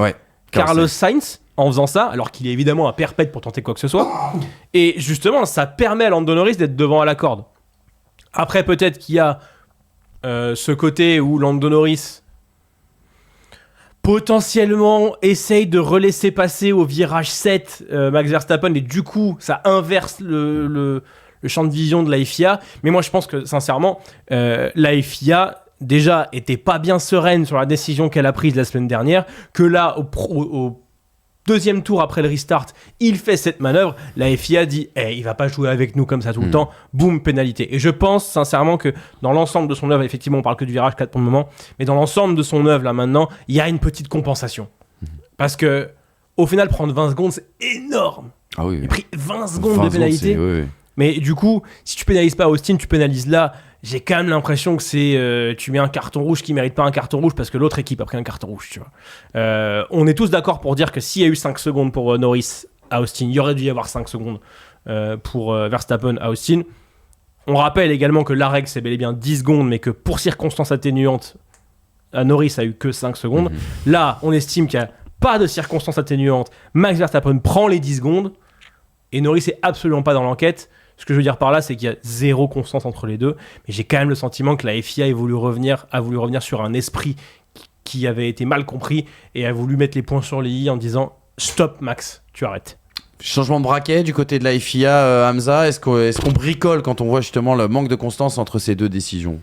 Carlos Sainz en faisant ça, alors qu'il est évidemment à perpète pour tenter quoi que ce soit. Et justement, ça permet à Lando Norris d'être devant à la corde. Après, peut-être qu'il y a ce côté où Lando Norris potentiellement essaye de relaisser passer au virage 7 Max Verstappen, et du coup, ça inverse le champ de vision de la FIA. Mais moi, je pense que, sincèrement, la FIA, déjà, était pas bien sereine sur la décision qu'elle a prise la semaine dernière, que là, au deuxième tour après le restart, il fait cette manœuvre. La FIA dit il va pas jouer avec nous comme ça tout le temps. Boum, pénalité. Et je pense, sincèrement, que dans l'ensemble de son œuvre, effectivement, on parle que du virage 4 pour le moment, mais dans l'ensemble de son œuvre, là, maintenant, il y a une petite compensation. Parce que, au final, prendre 20 secondes, c'est énorme. Ah oui. Il a pris 20 secondes de pénalité. Oui. Mais du coup, si tu pénalises pas Austin, tu pénalises là. J'ai quand même l'impression que c'est tu mets un carton rouge qui mérite pas un carton rouge parce que l'autre équipe a pris un carton rouge, tu vois. On est tous d'accord pour dire que s'il y a eu 5 secondes pour Norris à Austin, il y aurait dû y avoir 5 secondes pour Verstappen à Austin. On rappelle également que la règle c'est bel et bien 10 secondes, mais que pour circonstances atténuantes, Norris a eu que 5 secondes. Là, on estime qu'il n'y a pas de circonstances atténuantes. Max Verstappen prend les 10 secondes et Norris est absolument pas dans l'enquête. Ce que je veux dire par là, c'est qu'il y a zéro constance entre les deux. Mais j'ai quand même le sentiment que la FIA a voulu revenir sur un esprit qui avait été mal compris et a voulu mettre les points sur les i en disant « Stop Max, tu arrêtes ». Changement de braquet du côté de la FIA, Hamza. Est-ce qu'on bricole quand on voit justement le manque de constance entre ces deux décisions,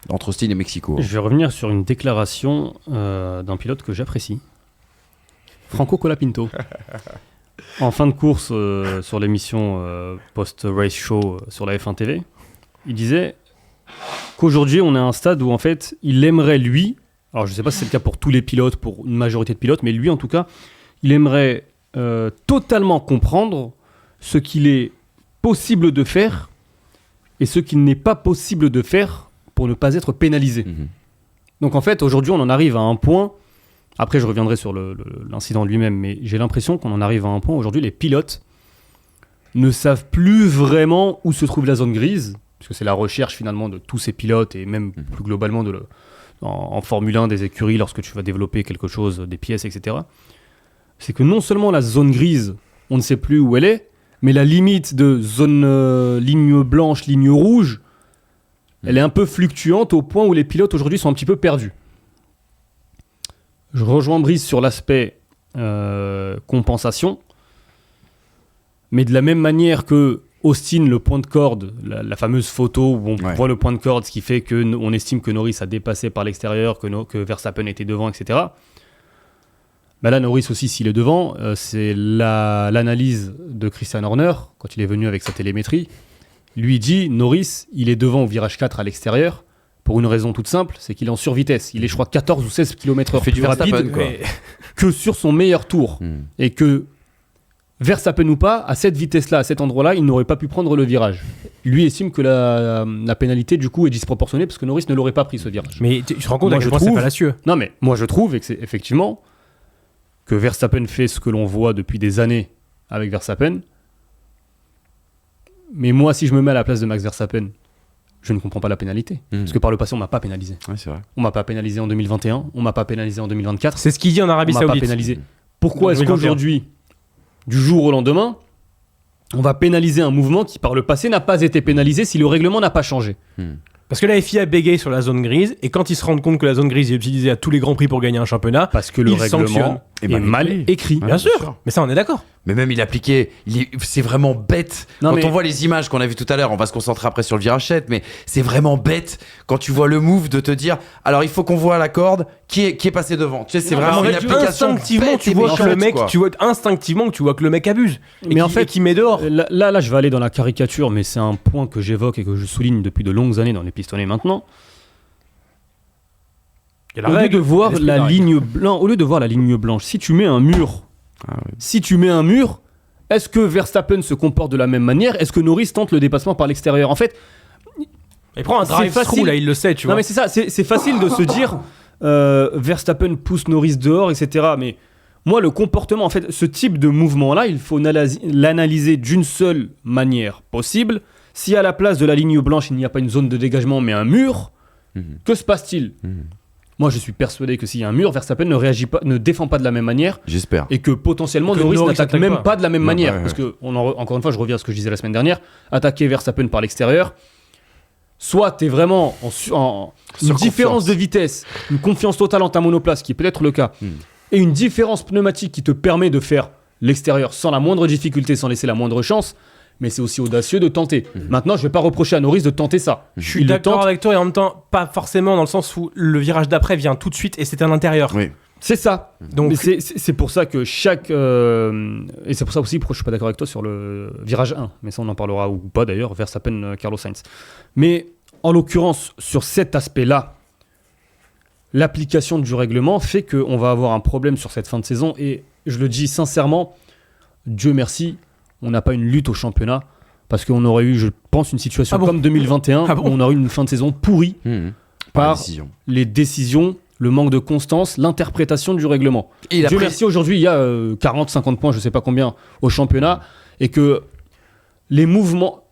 entre Austin et Mexico? Je vais revenir sur une déclaration d'un pilote que j'apprécie, Franco Colapinto. En fin de course, sur l'émission post-race show sur la F1 TV, il disait qu'aujourd'hui on est à un stade où en fait il aimerait lui, alors je ne sais pas si c'est le cas pour tous les pilotes, pour une majorité de pilotes, mais lui en tout cas, il aimerait totalement comprendre ce qu'il est possible de faire et ce qu'il n'est pas possible de faire pour ne pas être pénalisé. Donc en fait, aujourd'hui, on en arrive à un point, après je reviendrai sur l'incident lui-même, mais j'ai l'impression qu'on en arrive à un point, aujourd'hui, les pilotes ne savent plus vraiment où se trouve la zone grise, parce que c'est la recherche finalement de tous ces pilotes et même plus globalement en Formule 1 des écuries, lorsque tu vas développer quelque chose, des pièces, etc., c'est que non seulement la zone grise, on ne sait plus où elle est, mais la limite de zone ligne blanche, ligne rouge, elle est un peu fluctuante au point où les pilotes aujourd'hui sont un petit peu perdus. Je rejoins Brice sur l'aspect compensation, mais de la même manière que Austin, le point de corde, la fameuse photo où on voit le point de corde, ce qui fait qu'on estime que Norris a dépassé par l'extérieur, que Verstappen était devant, etc. Bah là, Norris aussi, s'il est devant, c'est l'analyse de Christian Horner, quand il est venu avec sa télémétrie. Lui dit, Norris, il est devant au virage 4 à l'extérieur, pour une raison toute simple, c'est qu'il est en survitesse. Il est, je crois, 14 ou 16 km/h plus rapide que sur son meilleur tour. Et que, Verstappen ou pas, à cette vitesse-là, à cet endroit-là, il n'aurait pas pu prendre le virage. Lui estime que la pénalité, du coup, est disproportionnée, parce que Norris ne l'aurait pas pris, ce virage. Mais tu te rends compte à quel point c'est fallacieux. Non, mais moi, je trouve, et que c'est effectivement... que Verstappen fait ce que l'on voit depuis des années avec Verstappen. Mais moi, si je me mets à la place de Max Verstappen, je ne comprends pas la pénalité. Parce que par le passé, on ne m'a pas pénalisé. Ouais, c'est vrai. On ne m'a pas pénalisé en 2021, on ne m'a pas pénalisé en 2024. C'est ce qu'il dit en Arabie on m'a Saoudite. Pas pénalisé. Pourquoi est-ce qu'aujourd'hui, du jour au lendemain, on va pénaliser un mouvement qui par le passé n'a pas été pénalisé si le règlement n'a pas changé? Parce que la FIA bégaye sur la zone grise, et quand ils se rendent compte que la zone grise est utilisée à tous les grands prix pour gagner un championnat, parce que le règlement est mal écrit. Bien sûr, mais ça on est d'accord. Mais même il est appliqué, c'est vraiment bête. Quand on voit les images qu'on a vues tout à l'heure, on va se concentrer après sur le virage 7, mais c'est vraiment bête quand tu vois le move de te dire, alors il faut qu'on voit la corde qui est passé devant. Tu sais, c'est vraiment une application instinctivement, tu vois que le mec, instinctivement tu vois que le mec abuse. Mais en fait, qui met dehors. Là, je vais aller dans la caricature, mais c'est un point que j'évoque et que je souligne depuis de longues années dans les pistonnets maintenant. Au lieu de voir la ligne blanche, si tu mets un mur, est-ce que Verstappen se comporte de la même manière? Est-ce que Norris tente le dépassement par l'extérieur? En fait, il prend un drive-through, là, il le sait, tu vois. Non, mais c'est ça, c'est facile de se dire Verstappen pousse Norris dehors, etc. Mais moi, le comportement, en fait, ce type de mouvement-là, il faut l'analyser d'une seule manière possible. Si à la place de la ligne blanche, il n'y a pas une zone de dégagement, mais un mur, que se passe-t-il? Moi, je suis persuadé que s'il y a un mur, Verstappen ne réagit pas, ne défend pas de la même manière. J'espère. Et que potentiellement, Norris n'attaque même pas de la même manière. Parce que, encore une fois, je reviens à ce que je disais la semaine dernière, attaquer Verstappen par l'extérieur, soit tu es vraiment en une différence de vitesse, une confiance totale en ta monoplace, qui est peut-être le cas, et une différence pneumatique qui te permet de faire l'extérieur sans la moindre difficulté, sans laisser la moindre chance. Mais c'est aussi audacieux de tenter. Maintenant, je ne vais pas reprocher à Norris de tenter ça. Je suis d'accord avec toi et en même temps, pas forcément dans le sens où le virage d'après vient tout de suite et c'est à l'intérieur. Oui. C'est ça. Donc c'est pour ça que chaque... et c'est pour ça aussi pourquoi je ne suis pas d'accord avec toi sur le virage 1. Mais ça, on en parlera ou pas d'ailleurs, Verstappen, Carlos Sainz. Mais en l'occurrence, sur cet aspect-là, l'application du règlement fait qu'on va avoir un problème sur cette fin de saison. Et je le dis sincèrement, Dieu merci, on n'a pas une lutte au championnat parce qu'on aurait eu, je pense, une situation comme 2021 où on aurait eu une fin de saison pourrie par les décisions, le manque de constance, l'interprétation du règlement. Et Dieu merci, aujourd'hui, il y a 40-50 points, je ne sais pas combien, au championnat et que les mouvements...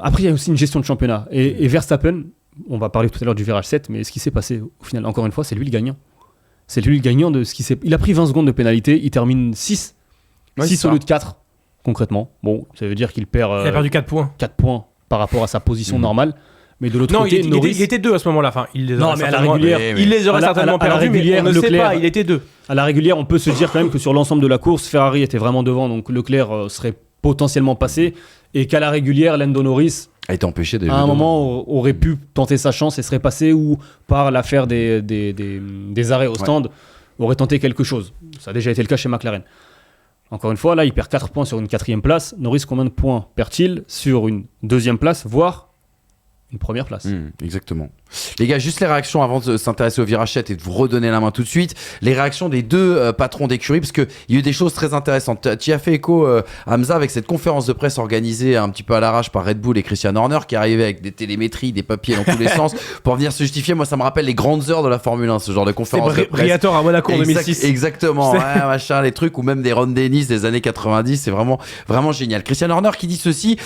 Après, il y a aussi une gestion de championnat. Et Verstappen, on va parler tout à l'heure du virage 7, mais ce qui s'est passé, au final, encore une fois, c'est lui le gagnant. C'est lui le gagnant de ce qui s'est... Il a pris 20 secondes de pénalité, il termine 6 au lieu de 4. concrètement. Bon, ça veut dire qu'il perd Il a perdu 4 points. 4 points par rapport à sa position normale. Mais de l'autre Non, côté, il était 2 à ce moment-là. Enfin, il les Non, aurait mais à la certainement- régulière, il les aurait certainement à la perdus, mais régulière, on ne sait Leclerc- pas, il était 2. à la régulière, on peut se dire quand même que sur l'ensemble de la course, Ferrari était vraiment devant, donc Leclerc serait potentiellement passé, et qu'à la régulière, Lando Norris, A été empêché de. à un moment, aurait pu tenter sa chance et serait passé, ou par l'affaire des arrêts au stand, aurait tenté quelque chose. Ça a déjà été le cas chez McLaren. Encore une fois, là, il perd 4 points sur une 4e place. Norris, combien de points perd-il sur une 2e place, voire une première place? Exactement. Les gars, juste les réactions avant de s'intéresser au virage 7 et de vous redonner la main tout de suite. Les réactions des deux patrons d'écurie, parce qu'il y a eu des choses très intéressantes. Tu as fait écho, Hamza, avec cette conférence de presse organisée un petit peu à l'arrache par Red Bull et Christian Horner, qui arrivait avec des télémétries, des papiers dans tous les sens pour venir se justifier. Moi, ça me rappelle les grandes heures de la Formule 1, ce genre de conférence de presse. Briator à Monaco en 2006. Exactement, ouais, machin, les trucs, ou même des Ron Dennis des années 90, c'est vraiment, vraiment génial. Christian Horner qui dit ceci: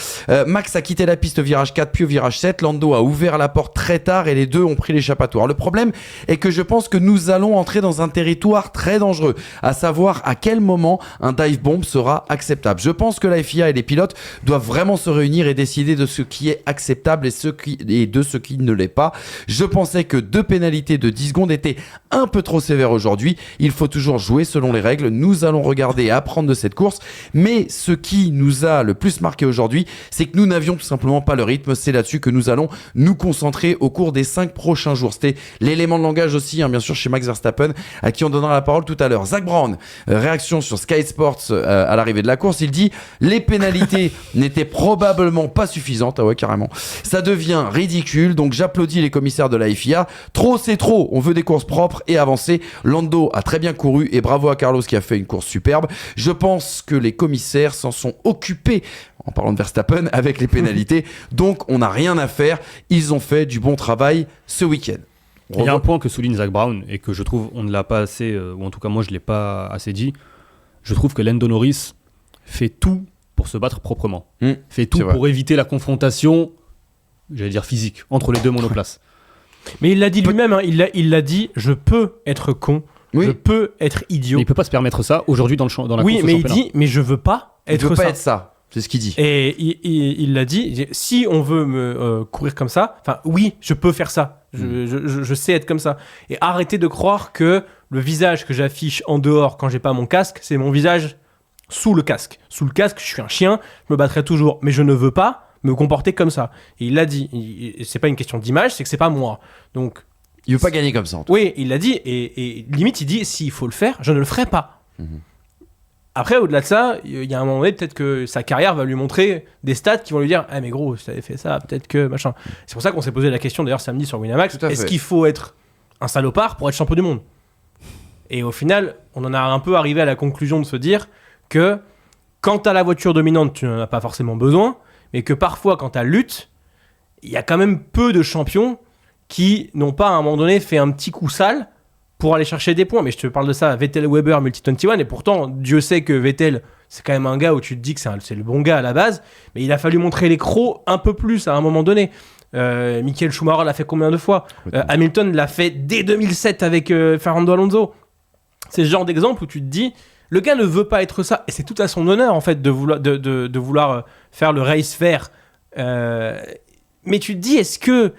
Max a quitté la piste au virage 4 puis au virage 7, Lando a ouvert la porte très tard et les deux ont pris l'échappatoire. Le problème est que je pense que nous allons entrer dans un territoire très dangereux, à savoir à quel moment un dive bomb sera acceptable. Je pense que la FIA et les pilotes doivent vraiment se réunir et décider de ce qui est acceptable et de ce qui ne l'est pas. Je pensais que 2 pénalités de 10 secondes étaient un peu trop sévères aujourd'hui. Il faut toujours jouer selon les règles. Nous allons regarder et apprendre de cette course. Mais ce qui nous a le plus marqué aujourd'hui, c'est que nous n'avions tout simplement pas le rythme. C'est là-dessus que nous allons nous concentrer au cours des 5 prochains jours. C'était l'élément de langage aussi, bien sûr, chez Max Verstappen, à qui on donnera la parole tout à l'heure. Zach Brown, réaction sur Sky Sports à l'arrivée de la course. Il dit: les pénalités n'étaient probablement pas suffisantes. Ah ouais, carrément. Ça devient ridicule. Donc j'applaudis les commissaires de la FIA. Trop, c'est trop. On veut des courses propres et avancées. Lando a très bien couru et bravo à Carlos qui a fait une course superbe. Je pense que les commissaires s'en sont occupés, en parlant de Verstappen, avec les pénalités. Donc on n'a rien à faire. Ils ont fait du bon travail ce week-end. Il y a un point que souligne Zach Brown et que je trouve on ne l'a pas assez, ou en tout cas moi je ne l'ai pas assez dit. Je trouve que Lando Norris fait tout pour se battre proprement. Fait tout pour éviter la confrontation, j'allais dire physique, entre les deux monoplaces. Mais il l'a dit lui-même, hein, il l'a dit: je peux être con, je peux être idiot. Mais il ne peut pas se permettre ça aujourd'hui dans la course au championnat. Oui, mais il dit: mais je veux pas être ça. Il veut pas être ça. C'est ce qu'il dit. Et il l'a dit: si on veut me courir comme ça, enfin oui, je peux faire ça. Je sais être comme ça. Et arrêtez de croire que le visage que j'affiche en dehors quand j'ai pas mon casque, c'est mon visage sous le casque. Sous le casque, je suis un chien, je me battrai toujours. Mais je ne veux pas me comporter comme ça. Et il l'a dit. C'est pas une question d'image, c'est que c'est pas moi. Donc, il veut pas gagner comme ça. En tout. Oui, il l'a dit. Et limite, il dit: s'il faut le faire, je ne le ferai pas. Après, au-delà de ça, il y a un moment donné, peut-être que sa carrière va lui montrer des stats qui vont lui dire: ah mais gros, si t'avais fait ça, peut-être que machin. C'est pour ça qu'on s'est posé la question d'ailleurs samedi sur Winamax: est-ce qu'il faut être un salopard pour être champion du monde? Et au final, on en a un peu arrivé à la conclusion de se dire que quand t'as la voiture dominante, tu n'en as pas forcément besoin, mais que parfois, quand t'as lutte, il y a quand même peu de champions qui n'ont pas à un moment donné fait un petit coup sale pour aller chercher des points. Mais je te parle de ça, Vettel, Weber, Multi-21, et pourtant, Dieu sait que Vettel, c'est quand même un gars où tu te dis que c'est le bon gars à la base, mais il a fallu montrer les crocs un peu plus à un moment donné. Michael Schumacher l'a fait combien de fois? Hamilton l'a fait dès 2007 avec Fernando Alonso. C'est ce genre d'exemple où tu te dis, le gars ne veut pas être ça, et c'est tout à son honneur en fait de vouloir faire le race fair. Mais tu te dis, est-ce que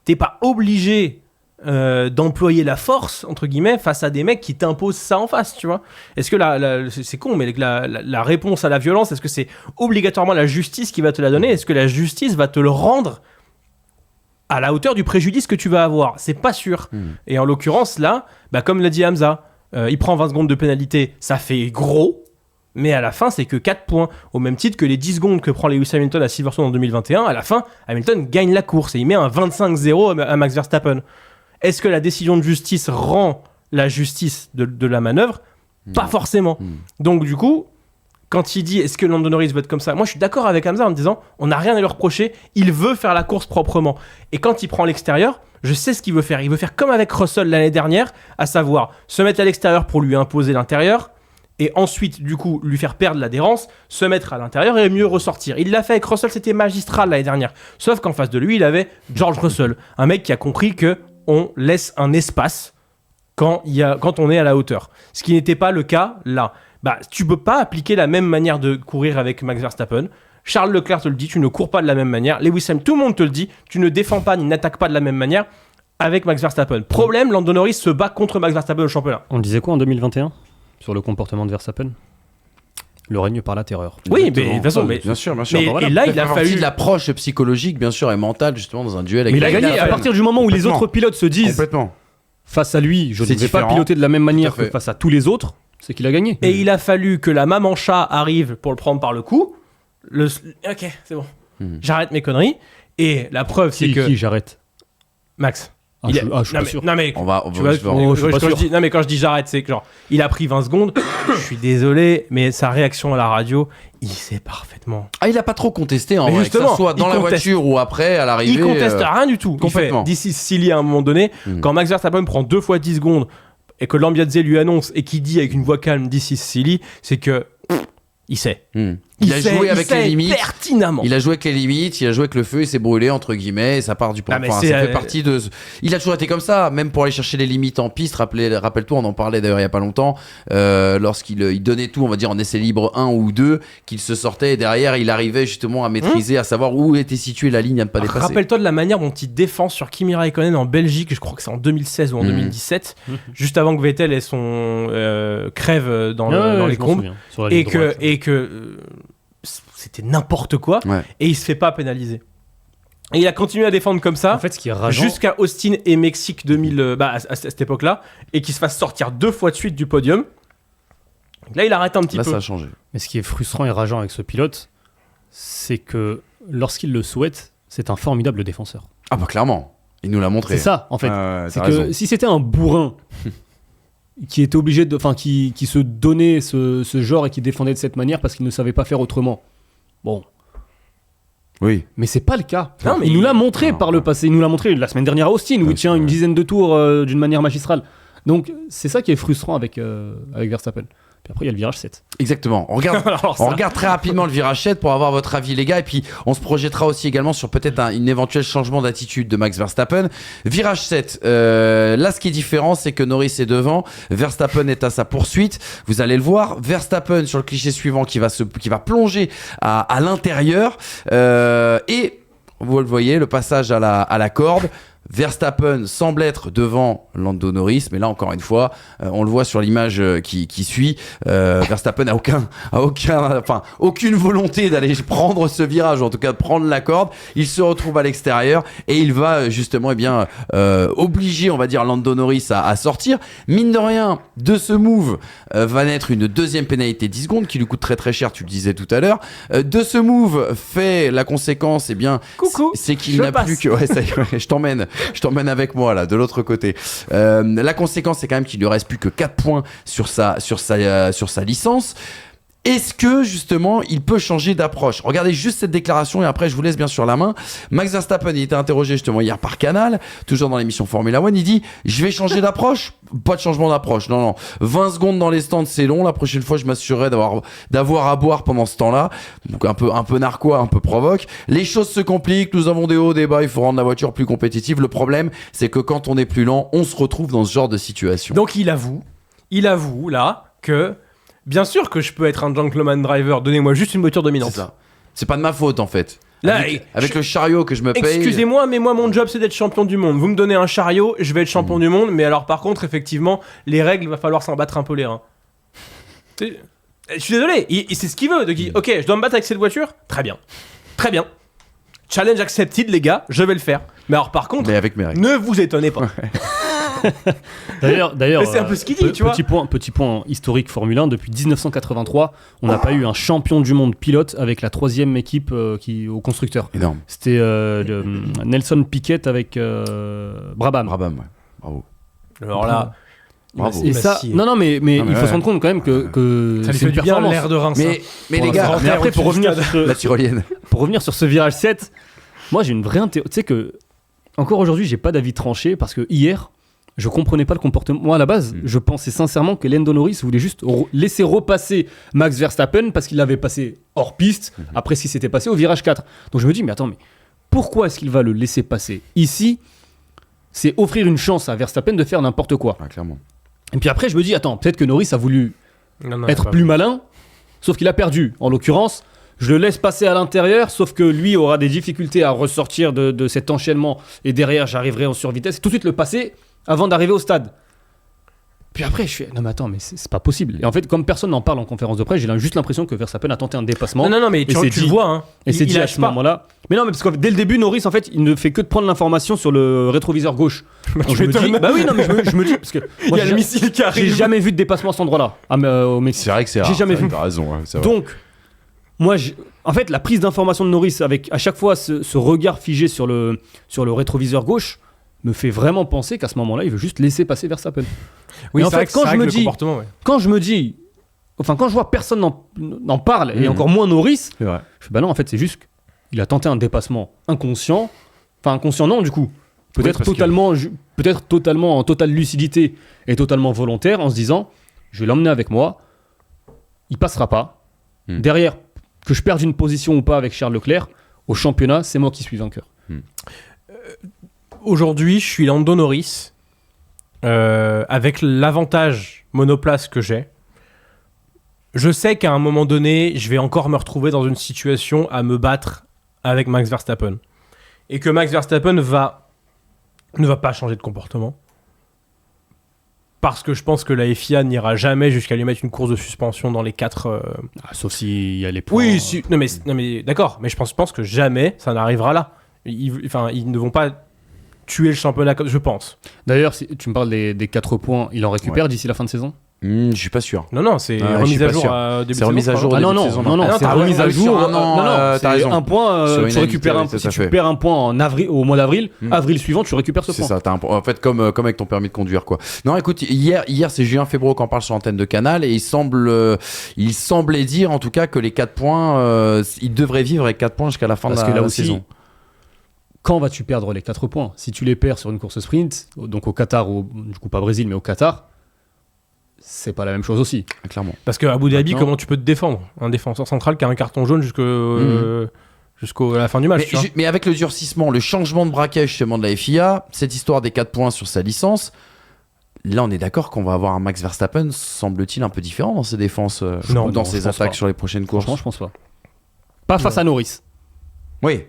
t'es pas obligé d'employer la force, entre guillemets, face à des mecs qui t'imposent ça en face, tu vois? Est-ce que c'est con, mais la réponse à la violence, est-ce que c'est obligatoirement la justice qui va te la donner? Est-ce que la justice va te le rendre à la hauteur du préjudice que tu vas avoir? C'est pas sûr. Et en l'occurrence, là, comme l'a dit Hamza, il prend 20 secondes de pénalité, ça fait gros, mais à la fin, c'est que 4 points. Au même titre que les 10 secondes que prend Lewis Hamilton à Silverstone en 2021, à la fin, Hamilton gagne la course et il met un 25-0 à Max Verstappen. Est-ce que la décision de justice rend la justice de la manœuvre? Pas forcément. Donc du coup, quand il dit est-ce que Lando Norris veut être comme ça, moi je suis d'accord avec Hamza en me disant on n'a rien à lui reprocher, il veut faire la course proprement. Et quand il prend l'extérieur, je sais ce qu'il veut faire. Il veut faire comme avec Russell l'année dernière, à savoir se mettre à l'extérieur pour lui imposer l'intérieur, et ensuite, du coup, lui faire perdre l'adhérence, se mettre à l'intérieur et mieux ressortir. Il l'a fait avec Russell, c'était magistral l'année dernière. Sauf qu'en face de lui, il avait George Russell, un mec qui a compris qu'on laisse un espace quand on est à la hauteur. Ce qui n'était pas le cas là. bah tu peux pas appliquer la même manière de courir avec Max Verstappen. Charles Leclerc te le dit, tu ne cours pas de la même manière. Lewis Hamilton, tout le monde te le dit, tu ne défends pas ni n'attaques pas de la même manière avec Max Verstappen. Problème, Lando Norris se bat contre Max Verstappen au championnat. On disait quoi en 2021 sur le comportement de Verstappen? Le règne par la terreur. Oui, mais Exactement. de toute façon, Bien sûr, bien sûr. mais- Bon, voilà. et là, il Ça a fait partie fallu- de l'approche psychologique, bien sûr, et mentale, justement, dans un duel avec Mais il a là, gagné. il a À fait- partir du moment où les Complètement. autres pilotes se disent Complètement. face à lui, je ne C'est vais pas différent. piloter de la même manière Tout à que fait. face à tous les autres, c'est qu'il a gagné. Et il a fallu que la maman chat arrive pour le prendre par le cou. Ok, c'est bon. J'arrête mes conneries. Et la preuve, c'est que... Qui j'arrête? Max. Ah, il je a- suis non, pas mais, sûr. non, mais On va, tu vois, je vais en- Oh, je suis pas quand sûr. je dis, non mais quand je dis j'arrête, c'est que genre il a pris 20 secondes. Je suis désolé, mais sa réaction à la radio, il sait parfaitement. Ah, il a pas trop contesté, en Mais vrai, que justement, ça soit dans il la conteste. voiture ou après, à l'arrivée. Il conteste rien du tout. complètement. Il fait This is silly à un moment donné. Quand Max Verstappen prend 2 fois 10 secondes et que Lambiadze lui annonce et qu'il dit avec une voix calme This is silly, c'est que il sait. Il a joué avec les limites. Pertinemment. Il a joué avec les limites, il a joué avec le feu, il s'est brûlé, entre guillemets, et ça part du point. Ah, mais Enfin, c'est, ça fait partie de. Il a toujours été comme ça, même pour aller chercher les limites en piste. Rappelle-toi, on en parlait d'ailleurs il y a pas longtemps, lorsqu'il donnait tout, on va dire en essai libre 1 ou 2, qu'il se sortait et derrière il arrivait justement à maîtriser, à savoir où était située la ligne à ne pas dépasser. Rappelle-toi de la manière dont il défend sur Kimi Raikkonen en Belgique, je crois que c'est en 2016 ou en 2017, juste avant que Vettel ait son crève dans, dans les combes, et que c'était n'importe quoi, Ouais. et il se fait pas pénaliser. Et il a continué à défendre comme ça En fait, ce qui est rageant, jusqu'à Austin et Mexique 2000, à cette époque-là, et qu'il se fasse sortir 2 fois de suite du podium. Là, il arrête un petit Là, peu. ça a changé. mais ce qui est frustrant et rageant avec ce pilote, c'est que lorsqu'il le souhaite, c'est un formidable défenseur. Ah, bah clairement, il nous l'a montré. C'est ça, en fait. Ouais, C'est t'as que raison. si c'était un bourrin qui était obligé de, enfin, qui se donnait ce genre et qui défendait de cette manière parce qu'il ne savait pas faire autrement. Bon, Oui. mais c'est pas le cas. Non, mais il nous l'a montré non. par le passé. Il nous l'a montré la semaine dernière à Austin où il tient une dizaine de tours d'une manière magistrale. Donc c'est ça qui est frustrant avec Verstappen. Puis après il y a le virage 7. Exactement. On regarde, Alors ça- on regarde très rapidement le virage 7 pour avoir votre avis, les gars. Et puis, on se projettera aussi également sur peut-être une éventuel changement d'attitude de Max Verstappen. Virage 7. Là, ce qui est différent, c'est que Norris est devant. Verstappen est à sa poursuite. Vous allez le voir. Verstappen sur le cliché suivant qui va plonger à l'intérieur. Et vous le voyez, le passage à la corde. Verstappen semble être devant Lando Norris, mais là encore une fois, on le voit sur l'image qui suit. Verstappen a aucune volonté d'aller prendre ce virage, ou en tout cas de prendre la corde. Il se retrouve à l'extérieur et il va justement, obliger, on va dire, Lando Norris à sortir. Mine de rien, de ce move va naître une deuxième pénalité de 10 secondes qui lui coûte très très cher. Tu le disais tout à l'heure. De ce move fait la conséquence, Coucou, c'est qu'il je n'a passe. plus que. Ouais, ça y est, je t'emmène avec moi là, de l'autre côté. La conséquence, c'est quand même qu'il lui reste plus que 4 points sur sa licence. Est-ce que justement il peut changer d'approche? Regardez juste cette déclaration et après je vous laisse bien sûr la main. Max Verstappen, il était interrogé justement hier par Canal, toujours dans l'émission Formula One. Il dit: je vais changer d'approche. Pas de changement d'approche, non. 20 secondes dans les stands, c'est long. La prochaine fois, je m'assurerai d'avoir à boire pendant ce temps-là. Donc un peu narquois, un peu provoque. Les choses se compliquent, nous avons des hauts, des bas, il faut rendre la voiture plus compétitive. Le problème, c'est que quand on est plus lent, on se retrouve dans ce genre de situation. Donc il avoue là que bien sûr que je peux être un gentleman driver, donnez-moi juste une voiture dominante. C'est ça. C'est pas de ma faute en fait. Là, avec le chariot que je me paye. Excusez-moi, mais moi mon job c'est d'être champion du monde. Vous me donnez un chariot, je vais être champion du monde, mais alors par contre effectivement les règles, va falloir s'en battre un peu les reins. Je suis désolé, c'est ce qu'il veut. Donc, ok, je dois me battre avec cette voiture, très bien. Challenge accepted les gars, je vais le faire. Mais alors par contre, Mais avec mes règles. ne vous étonnez pas. D'ailleurs, Mais c'est un peu ce qu'il dit, tu vois. Petit point historique Formule 1, depuis 1983, on n'a pas eu un champion du monde pilote avec la troisième équipe au constructeur. Énorme. C'était Nelson Piquet avec Brabham. Brabham, ouais. Bravo. Alors là, Bravo. Et Il m'a ça, scié. non, mais mais il faut ouais. se rendre compte quand même que ça lui c'est fait une du bien performance. l'air de Reims. Mais les Pour gars, l'instant. Mais après, pour revenir sur la tyrolienne. pour revenir sur ce virage 7, moi j'ai une vraie tu sais que encore aujourd'hui j'ai pas d'avis tranché parce que hier je comprenais pas le comportement. Moi à la base je pensais sincèrement que Lando Norris voulait juste laisser repasser Max Verstappen parce qu'il l'avait passé hors piste après ce qui s'était passé au virage 4. Donc je me dis mais attends, mais pourquoi est-ce qu'il va le laisser passer ici? C'est offrir une chance à Verstappen de faire n'importe quoi. Ah, clairement. Et puis après je me dis attends, peut-être que Norris a voulu être plus malin, sauf qu'il a perdu. En l'occurrence, je le laisse passer à l'intérieur, sauf que lui aura des difficultés à ressortir de cet enchaînement, et derrière, j'arriverai en survitesse, et tout de suite le passer avant d'arriver au stade. Puis après, je fais non mais attends, mais c'est pas possible. Et en fait, comme personne n'en parle en conférence de presse, j'ai juste l'impression que Verstappen a tenté un dépassement. Non, mais tu le vois. Hein. Et c'est dit à ce moment-là. Mais non, mais parce que dès le début, Norris, en fait, il ne fait que de prendre l'information sur le rétroviseur gauche. Donc je me dis, bah oui, non, mais je me dis parce que il y a le missile qui arrive. J'ai jamais vu de dépassement à cet endroit-là au Mexique. C'est vrai que c'est rare. J'ai jamais vu. T'as raison. Ouais, c'est vrai. Donc, moi, en fait, la prise d'information de Norris avec à chaque fois ce regard figé sur le rétroviseur gauche me fait vraiment penser qu'à ce moment-là, il veut juste laisser passer Verstappen. Oui, en fait, quand je me dis, enfin, quand je vois personne n'en parle, et encore moins Norris, je fais bah non, en fait, c'est juste qu'il a tenté un dépassement inconscient. Enfin, inconscient, non, du coup. Peut-être totalement en totale lucidité et totalement volontaire, en se disant, je vais l'emmener avec moi, il passera pas. Derrière, que je perde une position ou pas avec Charles Leclerc, au championnat, c'est moi qui suis vainqueur. Aujourd'hui, je suis Lando Norris, avec l'avantage monoplace que j'ai. Je sais qu'à un moment donné, je vais encore me retrouver dans une situation à me battre avec Max Verstappen. Et que Max Verstappen ne va pas changer de comportement. Parce que je pense que la FIA n'ira jamais jusqu'à lui mettre une course de suspension dans les 4... sauf s'il y a les points... Oui, non mais d'accord, mais je pense que jamais ça n'arrivera là. Ils ne vont pas tuer le championnat, je pense. D'ailleurs, si tu me parles des 4 points, il en récupère d'ici la fin de saison ? Je suis pas sûr. Non, c'est remise à jour début de saison. C'est remise à jour. Non, c'est remise à jour. T'as raison. Un point, tu récupères si tu perds un point au mois d'avril, avril suivant, tu récupères ce point. C'est ça, en fait, comme avec ton permis de conduire, quoi. Non, écoute, hier c'est Julien Febvreau qui en parle sur l'antenne de Canal, et il semblait dire, en tout cas, que les 4 points, il devrait vivre avec 4 points jusqu'à la fin de la saison. Quand vas-tu perdre les 4 points ? Si tu les perds sur une course sprint, donc au Qatar, du coup pas Brésil, mais au Qatar, c'est pas la même chose aussi. Clairement. Parce qu'à Abu Dhabi, comment tu peux te défendre ? Un défenseur central qui a un carton jaune jusqu'à la fin du match. Mais avec le durcissement, le changement de braquet justement de la FIA, cette histoire des 4 points sur sa licence, là on est d'accord qu'on va avoir un Max Verstappen, semble-t-il, un peu différent dans ses défenses, dans ses attaques sur les prochaines courses. Franchement, je pense pas. Pas face à Norris. Oui.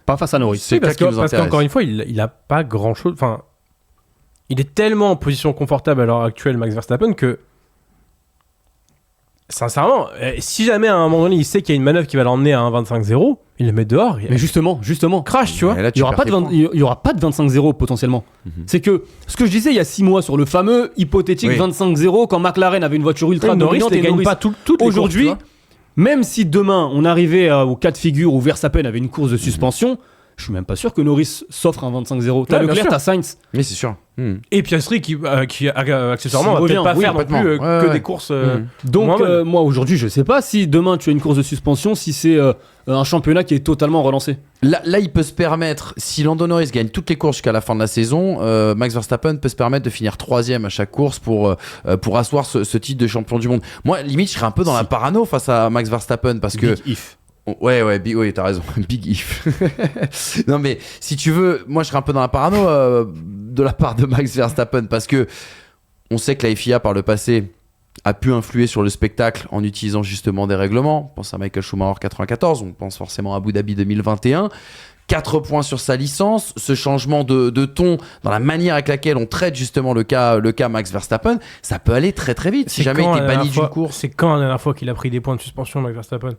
Pas face à Norris. C'est parce qu'encore une fois, il a pas grand-chose... Enfin, il est tellement en position confortable à l'heure actuelle, Max Verstappen, que sincèrement, si jamais à un moment donné il sait qu'il y a une manœuvre qui va l'emmener à un 25-0, il le met dehors. Mais justement, crash, tu vois. Là, il y aura pas de 25-0 potentiellement. C'est que ce que je disais il y a 6 mois sur le fameux hypothétique 25-0 quand McLaren avait une voiture ultra dominante et gagne pas toutes les aujourd'hui. courses, Même si demain on arrivait au cas de figure où Verstappen avait une course de suspension, je suis même pas sûr que Norris s'offre un 25-0. T'as Leclerc, t'as Sainz. Oui, c'est sûr. Et Piastri qui accessoirement va peut-être pas faire non plus que des courses. Donc moi aujourd'hui je sais pas si demain tu as une course de suspension, si c'est un championnat qui est totalement relancé. Là il peut se permettre, si Lando Norris gagne toutes les courses jusqu'à la fin de la saison, Max Verstappen peut se permettre de finir 3ème à chaque course pour asseoir ce titre de champion du monde. Moi limite je serais un peu dans la parano face à Max Verstappen parce que... Oui, t'as raison. Big if. Non, mais si tu veux, moi je serais un peu dans la parano de la part de Max Verstappen parce que on sait que la FIA par le passé a pu influer sur le spectacle en utilisant justement des règlements. On pense à Michael Schumacher 94, on pense forcément à Abu Dhabi 2021. 4 points sur sa licence, ce changement de ton dans la manière avec laquelle on traite justement le cas Max Verstappen, ça peut aller très très vite si jamais il était banni d'une course. C'est quand la dernière fois qu'il a pris des points de suspension, Max Verstappen ?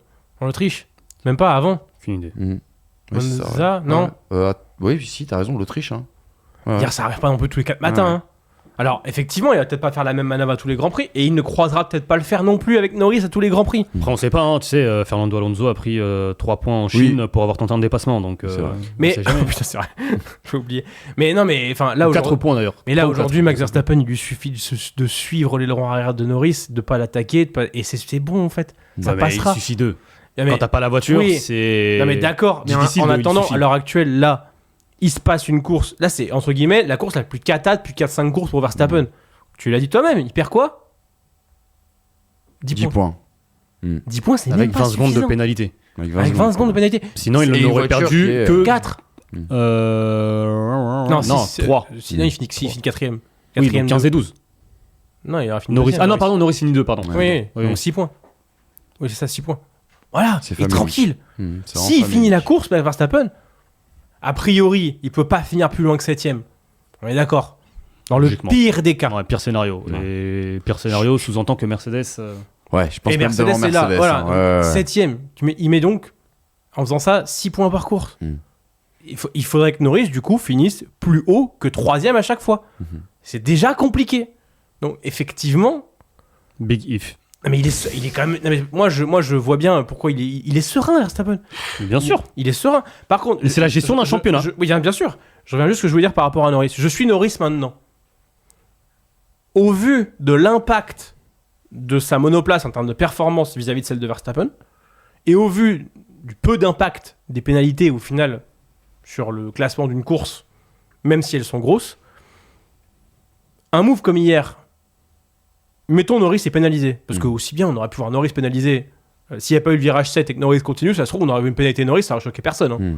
En Autriche ? Même pas avant. Aucune idée. Monza, non oui, si, t'as raison, l'Autriche. Hein. Dire ça arrive pas non plus tous les 4 matins. Hein. Alors, effectivement, il va peut-être pas faire la même manœuvre à tous les Grands Prix et il ne croisera peut-être pas le faire non plus avec Norris à tous les Grands Prix. Après, on sait pas, hein, tu sais, Fernando Alonso a pris 3 poins en Chine pour avoir tenté un dépassement. Donc, mais putain, c'est vrai, j'ai oublié. Mais non, mais enfin là, 4 points d'ailleurs. Mais là, aujourd'hui, Max Verstappen, il lui suffit de suivre l'aileron arrière de Norris, de pas l'attaquer, et c'est bon en fait. Ça passera. Il suffit d'eux. Quand t'as pas la voiture, c'est. Non, mais d'accord, mais en attendant, à l'heure actuelle, là, il se passe une course. Là, c'est entre guillemets la course la plus cata depuis 4-5 courses pour Verstappen. Tu l'as dit toi-même, il perd quoi ? 10 points. 10 points, c'est avec même pas 20 secondes de pénalité. Avec 20 secondes de pénalité. Sinon, il n'aurait perdu que 4. Non, 3. Sinon, il finit 4ème. Oui, donc 15 et 12. Non, il aura fini Norris. deuxième, Ah non, pardon, Norris finit 2, pardon. Ouais. Oui, Oui. donc 6 points. Oui, c'est ça, 6 points. Voilà, C'est il est famélique. tranquille. C'est vraiment S'il finit famélique. la course, Verstappen, a priori, il peut pas finir plus loin que 7ème. On est d'accord. Dans le Logiquement. pire des cas. Ouais, pire scénario. Ouais. Et pire scénario sous-entend que Mercedes. Ouais, je pense Et même Mercedes devant est là. Mercedes. Voilà, hein. Ouais. 7ème. Il met donc, en faisant ça, 6 points par course. Il faudrait que Norris, du coup, finisse plus haut que 3ème à chaque fois. C'est déjà compliqué. Donc, effectivement, Big if. non, mais il est quand même. Non, mais moi, je vois bien pourquoi il est serein, Verstappen. Bien sûr. Il est serein. Par contre. Mais c'est la gestion d'un championnat. Oui, bien sûr. Je reviens juste ce que je veux dire par rapport à Norris. Je suis Norris maintenant. Au vu de l'impact de sa monoplace en termes de performance vis-à-vis de celle de Verstappen, et au vu du peu d'impact des pénalités au final sur le classement d'une course, même si elles sont grosses, un move comme hier, mettons Norris est pénalisé, parce que aussi bien on aurait pu voir Norris pénalisé s'il n'y a pas eu le virage 7 et que Norris continue, ça se trouve on aurait vu une pénalité Norris, ça aurait choqué personne, hein,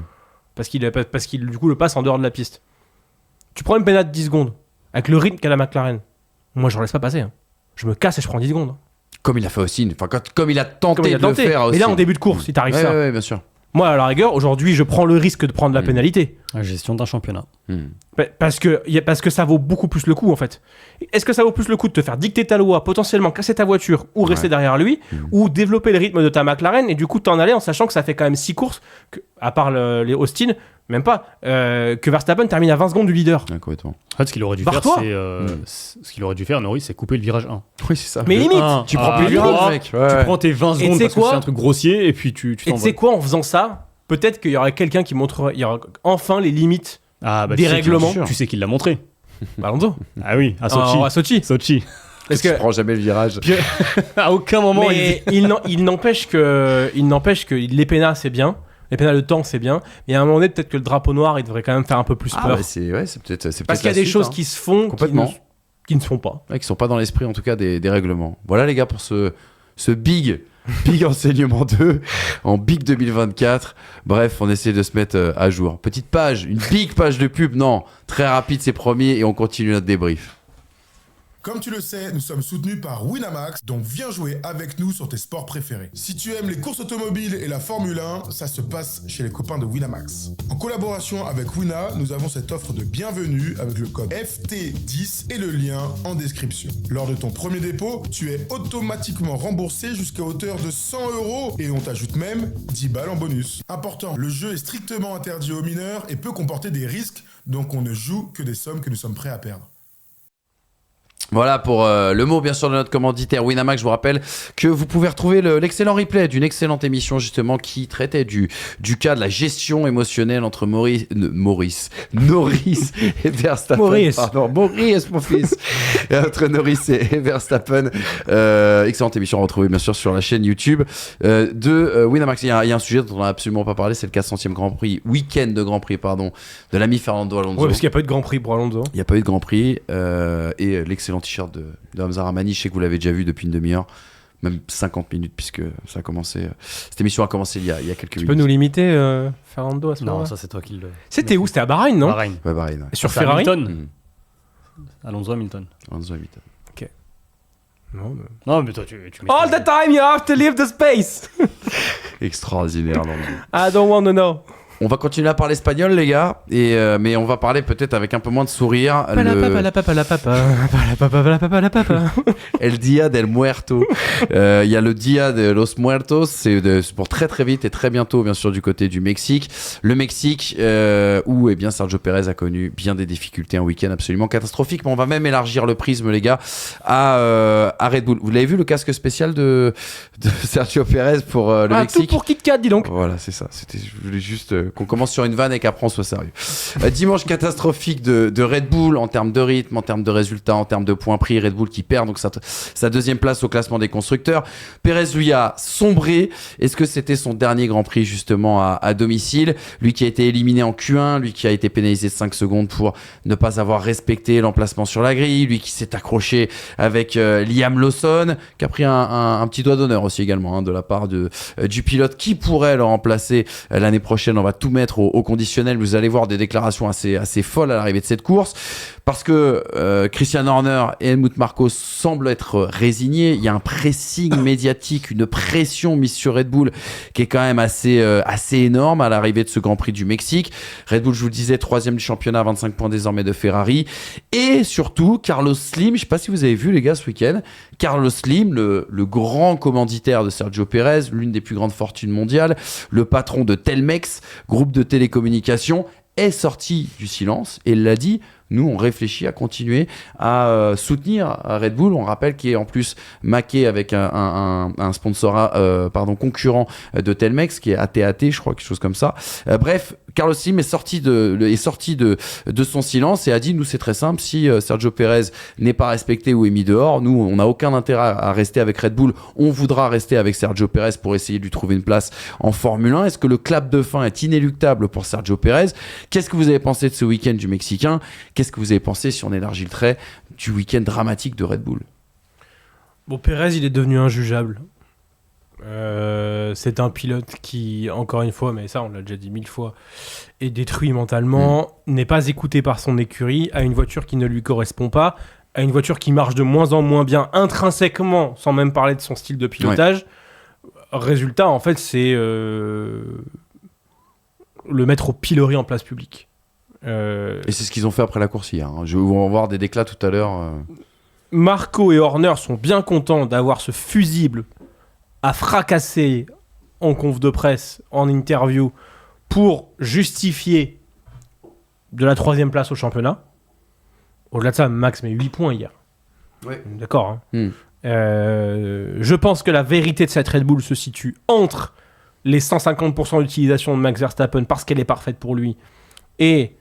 parce qu'il du coup le passe en dehors de la piste. Tu prends une pénalité de 10 secondes avec le rythme qu'a la McLaren, moi je ne laisse pas passer, hein. Je me casse et je prends 10 secondes. Comme il a fait aussi, comme il a tenté Comme il a de le tenté. faire aussi. Mais là en début de course, il t'arrive ça. Ouais, bien sûr. Moi à la rigueur, aujourd'hui je prends le risque de prendre la pénalité. La gestion d'un championnat. Parce que ça vaut beaucoup plus le coup en fait. Est-ce que ça vaut plus le coup de te faire dicter ta loi, potentiellement casser ta voiture ou rester derrière lui, ou développer le rythme de ta McLaren et du coup t'en aller en sachant que ça fait quand même 6 courses, à part les Austin, même pas, que Verstappen termine à 20 secondes du leader. Ouais, complètement. En fait, ce qu'il aurait dû Barre-toi. faire, ce qu'il aurait dû faire, Norris, c'est couper le virage 1. Oui, c'est ça. Mais Le- limite, un, tu prends à plus le virage, droite, mec. Tu Ouais. prends tes 20 tu secondes sais parce que quoi c'est un truc grossier et puis tu et tu sais t'envoles. quoi, en faisant ça, peut-être qu'il y aurait quelqu'un qui montrerait, il y aura enfin les limites Ah, bah, des tu sais qu'il- règlements. Tu sais qu'il l'a montré. Alonso. Ah oui, à Sochi. À Sochi. Sochi. Parce Tu que prends jamais le virage. À aucun moment, mais il n'empêche que les pénals c'est bien, les pénals de temps c'est bien, mais à un moment donné peut-être que le drapeau noir il devrait quand même faire un peu plus Ah, peur. ouais, c'est peut-être. Parce qu'il y a des choses qui se font Complètement. qui ne se font pas. qui sont pas dans l'esprit en tout cas des règlements. Voilà les gars pour ce big enseignement 2 en big 2024. Bref, on essaie de se mettre à jour. Petite page, une big page de pub. Non, très rapide c'est premier et on continue notre débrief. Comme tu le sais, nous sommes soutenus par Winamax, donc viens jouer avec nous sur tes sports préférés. Si tu aimes les courses automobiles et la Formule 1, ça se passe chez les copains de Winamax. En collaboration avec Wina, nous avons cette offre de bienvenue avec le code FT10 et le lien en description. Lors de ton premier dépôt, tu es automatiquement remboursé jusqu'à hauteur de 100 € et on t'ajoute même 10 balles en bonus. Important, le jeu est strictement interdit aux mineurs et peut comporter des risques, donc on ne joue que des sommes que nous sommes prêts à perdre. Voilà pour le mot bien sûr de notre commanditaire Winamax. Je vous rappelle que vous pouvez retrouver l'excellent replay d'une excellente émission justement qui traitait du cas de la gestion émotionnelle entre Norris et Verstappen. Maurice mon fils. Entre Norris et Verstappen. Excellente émission à retrouver bien sûr sur la chaîne YouTube de Winamax. Il y a un sujet dont on n'a absolument pas parlé, c'est le 400e Grand Prix, week-end de Grand Prix pardon, de l'ami Fernando Alonso. Ouais, parce qu'il n'y a pas eu de Grand Prix pour Alonso. Il n'y a pas eu de Grand Prix et l'excellent t-shirt de Hamza Rahmani, je sais que vous l'avez déjà vu depuis une demi-heure, même 50 minutes puisque ça a commencé. Cette émission a commencé il y a quelques minutes. Tu peux nous limiter, Fernando, à ce moment-là? Non, ça c'est toi qui le. C'était où? C'était à Bahreïn, non? Bahreïn. Ouais, Bahreïn, ouais. Sur C'est Ferrari? Hamilton. Alonso Hamilton. Alonso Hamilton. Non, mais... Non, mais toi tu All the time you have to leave the space. Extraordinaire dans le jeu. I don't want to know. On va continuer à parler espagnol les gars, mais on va parler peut-être avec un peu moins de sourire. El Dia del Muerto. Il y a le Dia de los Muertos, c'est pour très très vite et très bientôt bien sûr du côté du Mexique. Le Mexique où eh bien Sergio Pérez a connu bien des difficultés, un week-end absolument catastrophique, mais on va même élargir le prisme les gars à Red Bull. Vous l'avez vu le casque spécial de Sergio Pérez pour le Mexique? Tout pour Kit Kat, dis donc. Voilà, c'est ça. Je voulais juste qu'on commence sur une vanne et qu'après on soit sérieux. Dimanche catastrophique de Red Bull en termes de rythme, en termes de résultats, en termes de points pris. Red Bull qui perd donc sa deuxième place au classement des constructeurs. Pérez lui a sombré. Est-ce que c'était son dernier Grand Prix justement à domicile? Lui qui a été éliminé en Q1, lui qui a été pénalisé de 5 secondes pour ne pas avoir respecté l'emplacement sur la grille, lui qui s'est accroché avec Liam Lawson, qui a pris un petit doigt d'honneur aussi également de la part du pilote qui pourrait le remplacer l'année prochaine. On va tout mettre au conditionnel. Vous allez voir des déclarations assez folles à l'arrivée de cette course. parce que Christian Horner et Helmut Marko semblent être résignés. Il y a un pressing médiatique, une pression mise sur Red Bull qui est quand même assez énorme à l'arrivée de ce Grand Prix du Mexique. Red Bull, je vous le disais, 3e du championnat, 25 points désormais de Ferrari. Et surtout, Carlos Slim, je sais pas si vous avez vu les gars ce week-end, Carlos Slim, le grand commanditaire de Sergio Pérez, l'une des plus grandes fortunes mondiales, le patron de Telmex, groupe de télécommunications, est sorti du silence et l'a dit. Nous, on réfléchit à continuer à soutenir Red Bull. On rappelle qu'il est en plus maqué avec un sponsorat concurrent de Telmex, qui est AT&T, je crois, quelque chose comme ça. Bref, Carlos Slim est sorti de son silence et a dit, nous, c'est très simple, si Sergio Pérez n'est pas respecté ou est mis dehors, nous, on n'a aucun intérêt à rester avec Red Bull. On voudra rester avec Sergio Pérez pour essayer de lui trouver une place en Formule 1. Est-ce que le clap de fin est inéluctable pour Sergio Pérez? Qu'est-ce que vous avez pensé de ce week-end du Mexicain? Qu'est-ce que vous avez pensé, si on élargit le trait, du week-end dramatique de Red Bull? Bon, Pérez, il est devenu injugeable. C'est un pilote qui, encore une fois, mais ça on l'a déjà dit 1000 fois, est détruit mentalement, n'est pas écouté par son écurie, a une voiture qui ne lui correspond pas, a une voiture qui marche de moins en moins bien intrinsèquement, sans même parler de son style de pilotage. Résultat, en fait, c'est le mettre au pilori en place publique. Et c'est ce qu'ils ont fait après la course hier. Je vais vous voir des déclats tout à l'heure. Marko et Horner sont bien contents d'avoir ce fusible à fracasser en conf de presse, en interview, pour justifier de la 3e place au championnat. Au-delà de ça, Max met 8 points hier. Ouais. D'accord. Hein. Je pense que la vérité de cette Red Bull se situe entre les 150% d'utilisation de Max Verstappen parce qu'elle est parfaite pour lui et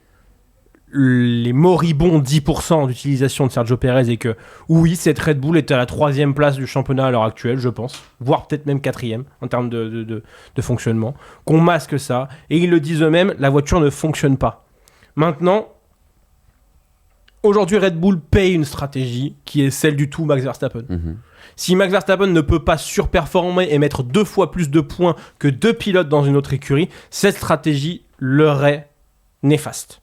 les moribonds 10% d'utilisation de Sergio Pérez, et que oui, cette Red Bull est à la 3e place du championnat à l'heure actuelle, je pense, voire peut-être même 4e en termes de fonctionnement, qu'on masque ça, et ils le disent eux-mêmes, la voiture ne fonctionne pas. Maintenant, aujourd'hui Red Bull paye une stratégie qui est celle du tout Max Verstappen. Si Max Verstappen ne peut pas surperformer et mettre 2 fois plus de points que 2 pilotes dans une autre écurie, cette stratégie leur est néfaste.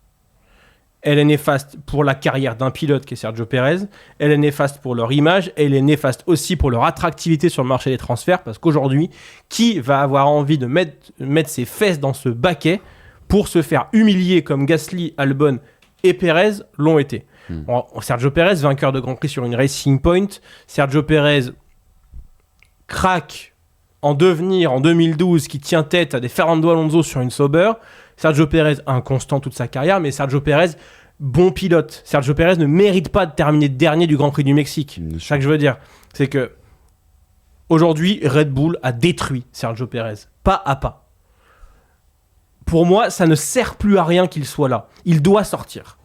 Elle est néfaste pour la carrière d'un pilote qui est Sergio Pérez, elle est néfaste pour leur image, elle est néfaste aussi pour leur attractivité sur le marché des transferts, parce qu'aujourd'hui, qui va avoir envie de mettre ses fesses dans ce baquet pour se faire humilier comme Gasly, Albon et Pérez l'ont été? Sergio Pérez, vainqueur de Grand Prix sur une Racing Point, Sergio Pérez craque en devenir en 2012, qui tient tête à des Fernando Alonso sur une Sauber. Sergio Pérez, inconstant toute sa carrière, mais Sergio Pérez, bon pilote. Sergio Pérez ne mérite pas de terminer dernier du Grand Prix du Mexique. C'est ça que je veux dire. C'est que aujourd'hui, Red Bull a détruit Sergio Pérez, pas à pas. Pour moi, ça ne sert plus à rien qu'il soit là. Il doit sortir.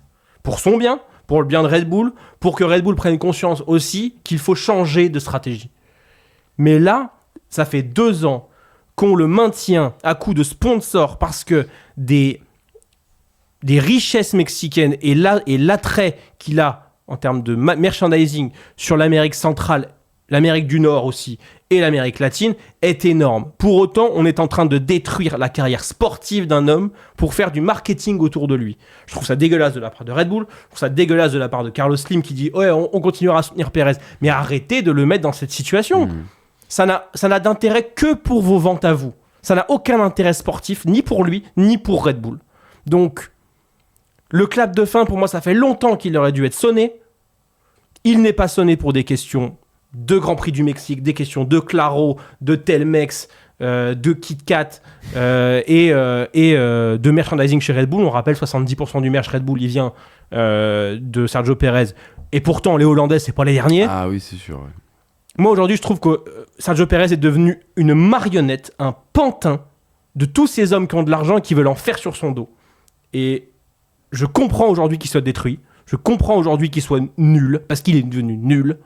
Pour son bien, pour le bien de Red Bull, pour que Red Bull prenne conscience aussi qu'il faut changer de stratégie. Mais là, ça fait 2 ans qu'on le maintient à coup de sponsors parce que des richesses mexicaines et l'attrait qu'il a en termes de merchandising sur l'Amérique centrale, l'Amérique du Nord aussi, et l'Amérique latine est énorme. Pour autant, on est en train de détruire la carrière sportive d'un homme pour faire du marketing autour de lui. Je trouve ça dégueulasse de la part de Red Bull, je trouve ça dégueulasse de la part de Carlos Slim qui dit « Ouais, on continuera à soutenir Pérez ». Mais arrêtez de le mettre dans cette situation. Ça n'a d'intérêt que pour vos ventes à vous. Ça n'a aucun intérêt sportif, ni pour lui, ni pour Red Bull. Donc, le clap de fin, pour moi, ça fait longtemps qu'il aurait dû être sonné. Il n'est pas sonné pour des questions de Grand Prix du Mexique, des questions de Claro, de Telmex, de KitKat et de merchandising chez Red Bull. On rappelle, 70% du merch Red Bull, il vient de Sergio Pérez. Et pourtant, les Hollandais, c'est pas les derniers. Ah oui, c'est sûr. Ouais. Moi, aujourd'hui, je trouve que Sergio Pérez est devenu une marionnette, un pantin de tous ces hommes qui ont de l'argent et qui veulent en faire sur son dos. Et je comprends aujourd'hui qu'il soit détruit. Je comprends aujourd'hui qu'il soit nul, parce qu'il est devenu nul.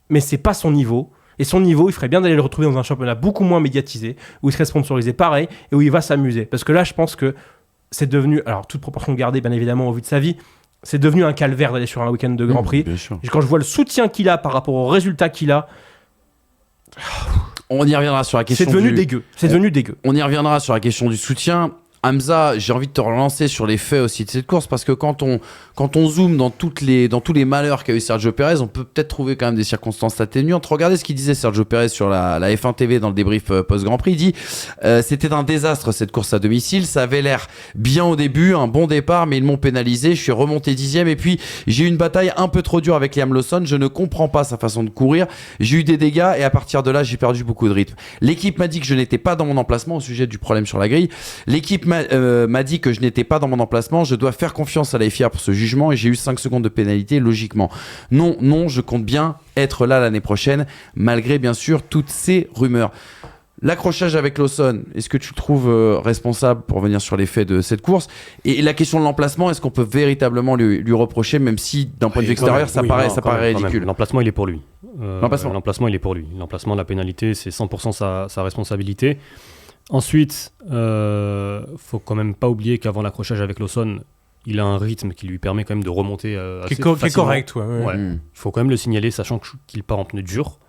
Mais c'est pas son niveau. Et son niveau, il ferait bien d'aller le retrouver dans un championnat beaucoup moins médiatisé, où il serait sponsorisé pareil, et où il va s'amuser. Parce que là, je pense que c'est devenu, alors toute proportion gardée, bien évidemment, au vu de sa vie, c'est devenu un calvaire d'aller sur un week-end de Grand Prix. Et quand je vois le soutien qu'il a par rapport au résultat qu'il a, on y reviendra sur la question. C'est devenu dégueu. C'est devenu dégueu. On y reviendra sur la question du soutien. Hamza, j'ai envie de te relancer sur les faits aussi de cette course, parce que quand on zoome dans tous les malheurs qu'a eu Sergio Pérez, on peut peut-être trouver quand même des circonstances atténuantes. Regardez ce qu'il disait Sergio Pérez sur la F1 TV dans le débrief post-Grand Prix. Il dit c'était un désastre cette course à domicile, ça avait l'air bien au début, un bon départ, mais ils m'ont pénalisé, je suis remonté 10e et puis j'ai eu une bataille un peu trop dure avec Liam Lawson, je ne comprends pas sa façon de courir, j'ai eu des dégâts et à partir de là j'ai perdu beaucoup de rythme. L'équipe m'a dit que je n'étais pas dans mon emplacement au sujet du problème sur la grille. L'équipe m'a dit que je n'étais pas dans mon emplacement, je dois faire confiance à la FIA pour ce jugement et j'ai eu 5 secondes de pénalité logiquement. Non, je compte bien être là l'année prochaine, malgré bien sûr toutes ces rumeurs. L'accrochage avec Lawson, est-ce que tu le trouves responsable pour revenir sur les faits de cette course? Et la question de l'emplacement, est-ce qu'on peut véritablement lui reprocher, même si d'un point de vue extérieur, ça paraît ridicule? L'emplacement, il est pour lui. L'emplacement, il est pour lui. L'emplacement de la pénalité, c'est 100% sa responsabilité. Ensuite, faut quand même pas oublier qu'avant l'accrochage avec Lawson, il a un rythme qui lui permet quand même de remonter assez facilement. Qui est correct, ouais. Il faut quand même le signaler, sachant qu'il part en pneu dur.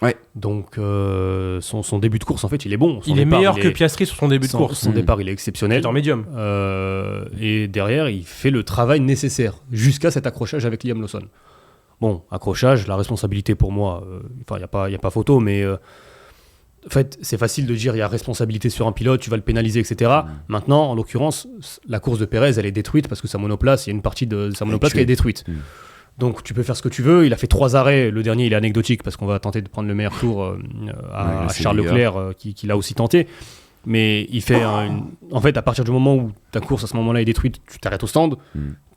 Ouais. Donc son début de course, en fait, il est bon. Il est meilleur que Piastri sur son début de course. Son départ, il est exceptionnel. Il est en médium. Et derrière, il fait le travail nécessaire jusqu'à cet accrochage avec Liam Lawson. Bon, accrochage, la responsabilité pour moi, il n'y a pas photo, mais en fait, c'est facile de dire il y a responsabilité sur un pilote, tu vas le pénaliser, etc. Maintenant, en l'occurrence, la course de Pérez, elle est détruite parce que sa monoplace, il y a une partie de sa monoplace qui est détruite. Donc tu peux faire ce que tu veux. Il a fait 3 arrêts. Le dernier, il est anecdotique parce qu'on va tenter de prendre le meilleur tour à Charles Leclerc, qui l'a aussi tenté. Mais il fait en fait, à partir du moment où ta course à ce moment-là est détruite, tu t'arrêtes au stand.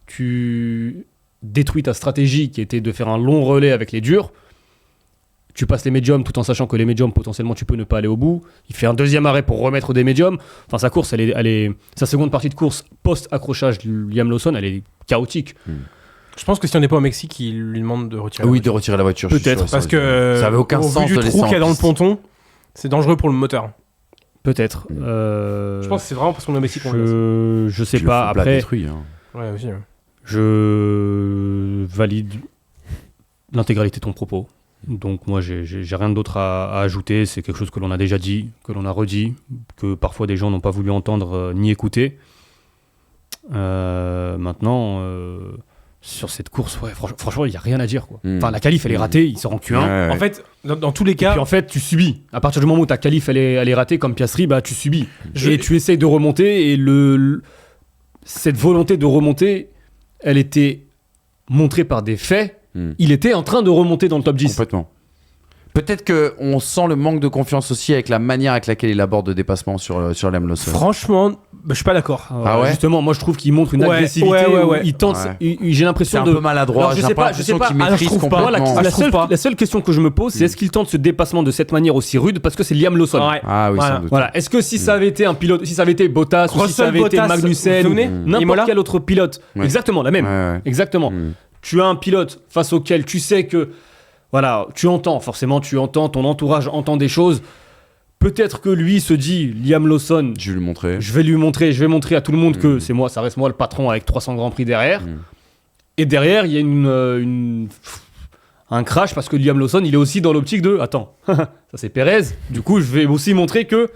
Tu détruis ta stratégie qui était de faire un long relais avec les durs. Tu passes les médiums tout en sachant que les médiums, potentiellement, tu peux ne pas aller au bout. Il fait un deuxième arrêt pour remettre des médiums. Enfin, sa course, sa seconde partie de course post-accrochage Liam Lawson, elle est chaotique. Je pense que si on n'est pas au Mexique, il lui demande de retirer la voiture. De retirer la voiture. Peut-être, parce que ça avait aucun sens vu de du laisser trou qu'il y a en dans le piste. ponton, c'est dangereux pour le moteur. Peut-être. Je pense que c'est vraiment parce qu'on est au Mexique qu'on je sais pas. Après, détruit, hein. Ouais, aussi. Ouais. Je valide l'intégralité de ton propos. Donc moi, j'ai rien d'autre à ajouter. C'est quelque chose que l'on a déjà dit, que l'on a redit, que parfois des gens n'ont pas voulu entendre ni écouter. Maintenant, sur cette course, franchement, il n'y a rien à dire, quoi. Enfin, la qualif, elle est ratée, il sort en Q1. Ouais. En fait, dans tous les cas... Et puis en fait, tu subis. À partir du moment où ta qualif, elle est ratée, comme Piastri, bah, tu subis. Et tu essayes de remonter, et cette volonté de remonter, elle était montrée par des faits. Il était en train de remonter dans le top 10. Complètement. Peut-être qu'on sent le manque de confiance aussi avec la manière avec laquelle il aborde le dépassement sur Liam Lawson. Franchement, je suis pas d'accord. Ah ouais. Justement, moi je trouve qu'il montre une agressivité. Où il tente. J'ai l'impression C'est un peu maladroit. Alors, je sais pas. qu'il maîtrise complètement. La seule question que je me pose, c'est est-ce qu'il tente ce dépassement de cette manière aussi rude parce que c'est Liam Lawson. Ah oui, Voilà. sans doute. Voilà. Est-ce que si ça avait été un pilote, si ça avait été Bottas, ou si ça avait été Magnussen, ou n'importe quel autre pilote, exactement la même. Ouais. Exactement. Tu as un pilote face auquel tu sais que, voilà, tu entends, ton entourage entend des choses. Peut-être que lui se dit, Liam Lawson, Je vais je vais montrer à tout le monde que c'est moi, ça reste moi le patron avec 300 Grands Prix derrière. Et derrière, il y a un crash parce que Liam Lawson, il est aussi dans l'optique de, attends, ça c'est Pérez, du coup je vais aussi montrer que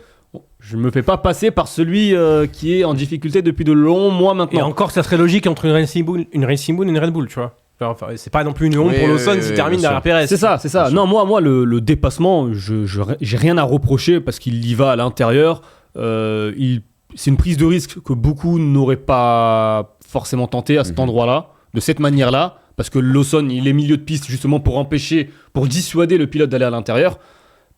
je me fais pas passer par celui qui est en difficulté depuis de longs mois maintenant. Et encore, ça serait logique entre une Racing Bull et une Red Bull, tu vois. Enfin, c'est pas non plus une honte pour Lawson s'il termine derrière Pérez. C'est ça. Non, moi le dépassement, j'ai rien à reprocher parce qu'il y va à l'intérieur. C'est une prise de risque que beaucoup n'auraient pas forcément tenté à cet endroit-là, de cette manière-là, parce que Lawson, il est milieu de piste justement pour dissuader le pilote d'aller à l'intérieur.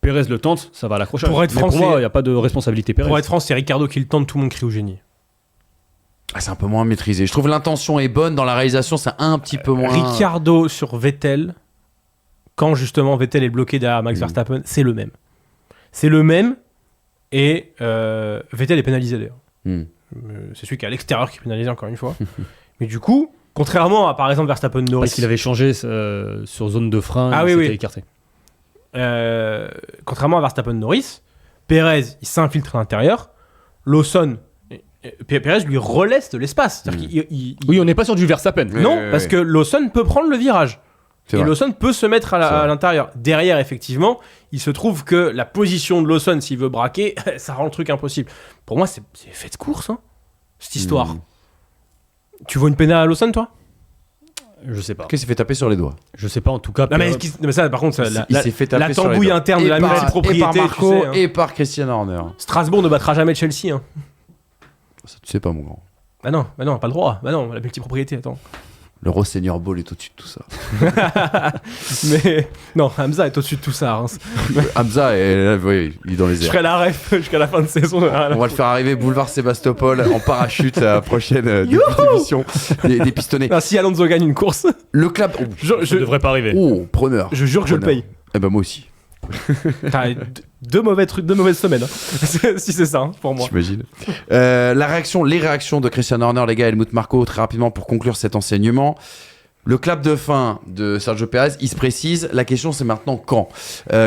Pérez le tente, ça va à l'accrochage. Pour moi, il n'y a pas de responsabilité Pérez. Pour être franc, c'est Ricardo qui le tente, tout le monde crie au génie. C'est un peu moins maîtrisé. Je trouve l'intention est bonne, dans la réalisation, c'est un petit peu moins... Ricardo sur Vettel, quand justement Vettel est bloqué derrière Max Verstappen, c'est le même. C'est le même, et Vettel est pénalisé d'ailleurs. C'est celui qui est à l'extérieur qui est pénalisé encore une fois. Mais du coup, contrairement à par exemple Verstappen Norris... Parce qu'il avait changé sur zone de frein, il s'était écarté. Contrairement à Verstappen Norris, Pérez il s'infiltre à l'intérieur, Lawson, Pérez lui relaisse de l'espace. Oui, on n'est pas sur du Verstappen. Non, parce que Lawson peut prendre le virage. Et Lawson peut se mettre à l'intérieur. Derrière, effectivement, il se trouve que la position de Lawson, s'il veut braquer, ça rend le truc impossible. Pour moi, c'est fait de course. Hein. cette histoire. Tu vois une pénale à Lawson, toi? Je sais pas. Qu'est-ce qu'il s'est fait taper sur les doigts? Je sais pas, en tout cas. Non, mais ça, par contre, Il s'est fait taper la sur les tambouille doigts. interne de la multipropriété, Et par Marco tu sais, hein. et par Christian Horner. Strasbourg ne battra jamais Chelsea. Hein. Ça, tu sais pas, mon grand. Bah non, pas le droit. Bah non, la multipropriété, attends. Le Raw Senior Ball est au-dessus de tout ça. Mais non, Hamza est au-dessus de tout ça. Hein. Hamza, oui, il est dans les Je airs. ferai la ref jusqu'à la fin de saison. On va le faire arriver boulevard Sébastopol en parachute à la prochaine distribution des pistonnets. Ah, si Alonso gagne une course, Le club. Ça devrait pas arriver. Oh, preneur. je jure que je le Preneur. paye. Eh ben moi aussi, T'as deux mauvaises semaines. Hein. Si c'est ça, hein, pour moi. j'imagine. Les réactions de Christian Horner, les gars, Helmut Marko, très rapidement pour conclure cet enseignement. Le clap de fin de Sergio Pérez, il se précise. La question, c'est maintenant quand.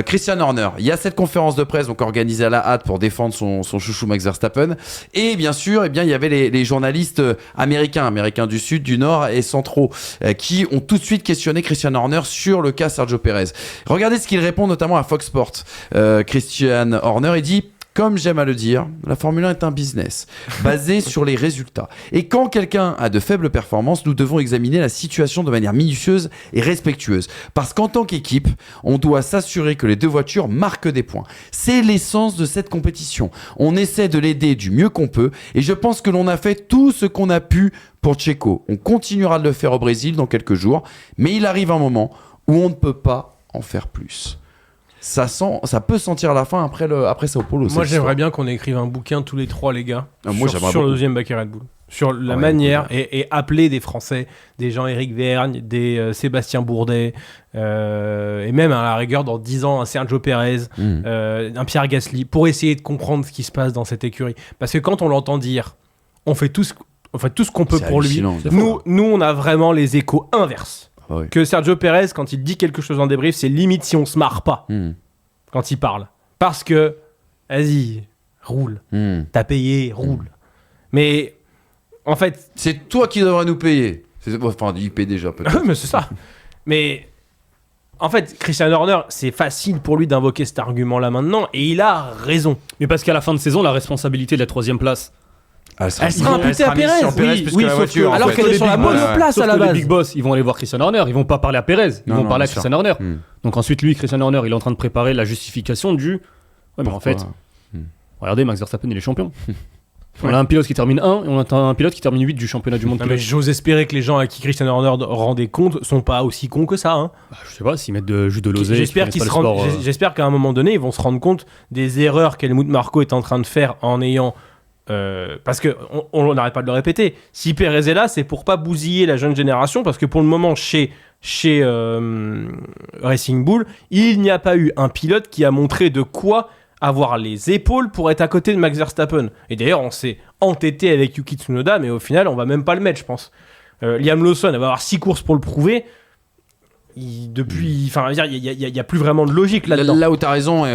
Christian Horner, il y a cette conférence de presse donc organisée à la hâte pour défendre son chouchou Max Verstappen. Et bien sûr, il y avait les journalistes américains du Sud, du Nord et centraux, qui ont tout de suite questionné Christian Horner sur le cas Sergio Pérez. Regardez ce qu'il répond notamment à Fox Sports. Christian Horner, il dit... Comme j'aime à le dire, la Formule 1 est un business basé sur les résultats. Et quand quelqu'un a de faibles performances, nous devons examiner la situation de manière minutieuse et respectueuse. Parce qu'en tant qu'équipe, on doit s'assurer que les deux voitures marquent des points. C'est l'essence de cette compétition. On essaie de l'aider du mieux qu'on peut et je pense que l'on a fait tout ce qu'on a pu pour Checo. On continuera de le faire au Brésil dans quelques jours, mais il arrive un moment où on ne peut pas en faire plus. Ça peut sentir la fin après Sao Paulo. Moi, j'aimerais bien qu'on écrive un bouquin tous les trois, les gars, Moi, sur j'aimerais le beaucoup. deuxième baquet Red Bull. Sur la Ouais, manière et appeler des Français, des Jean-Éric Vergne, des Sébastien Bourdet, et même à la rigueur dans 10 ans un Sergio Pérez, un Pierre Gasly, pour essayer de comprendre ce qui se passe dans cette écurie. Parce que quand on l'entend dire, on fait tout ce qu'on peut C'est pour lui, hallucinant. nous on a vraiment les échos inverses. Ah ouais. Que Sergio Pérez, quand il dit quelque chose en débrief, c'est limite si on se marre pas quand il parle. Parce que, vas-y, roule. T'as payé, roule. Mais, en fait... C'est toi qui devrais nous payer. Enfin, il paye déjà peut-être. mais c'est ça. Mais, en fait, Christian Horner, c'est facile pour lui d'invoquer cet argument-là maintenant, et il a raison. Mais parce qu'à la fin de saison, la responsabilité de la 3ème place. Elle sera imputée à Pérez. Oui, sauf que, alors qu'elle est sur la monoplace à la Les base. big boss, ils vont aller voir Christian Horner, ils vont pas parler à Pérez, ils vont parler à Christian Horner. Donc ensuite, lui, Christian Horner, il est en train de préparer la justification du. Ouais, mais en fait, regardez, Max Verstappen, il est champion. On a un pilote qui termine 1 et on a un pilote qui termine 8 du championnat du monde. Non, mais j'ose espérer que les gens à qui Christian Horner rendait compte sont pas aussi cons que ça. Hein. Bah, je sais pas, s'ils mettent juste de l'oseille. J'espère qu'à un moment donné, ils vont se rendre compte des erreurs qu'Helmut Marko est en train de faire en ayant. Parce qu'on n'arrête pas de le répéter. Si Pérez est là, c'est pour pas bousiller la jeune génération, parce que pour le moment, chez Racing Bull, il n'y a pas eu un pilote qui a montré de quoi avoir les épaules pour être à côté de Max Verstappen. Et d'ailleurs, on s'est entêté avec Yuki Tsunoda, mais au final, on va même pas le mettre, je pense. Liam Lawson, elle va avoir 6 courses pour le prouver. Il y a plus vraiment de logique là-dedans. Là où t'as raison,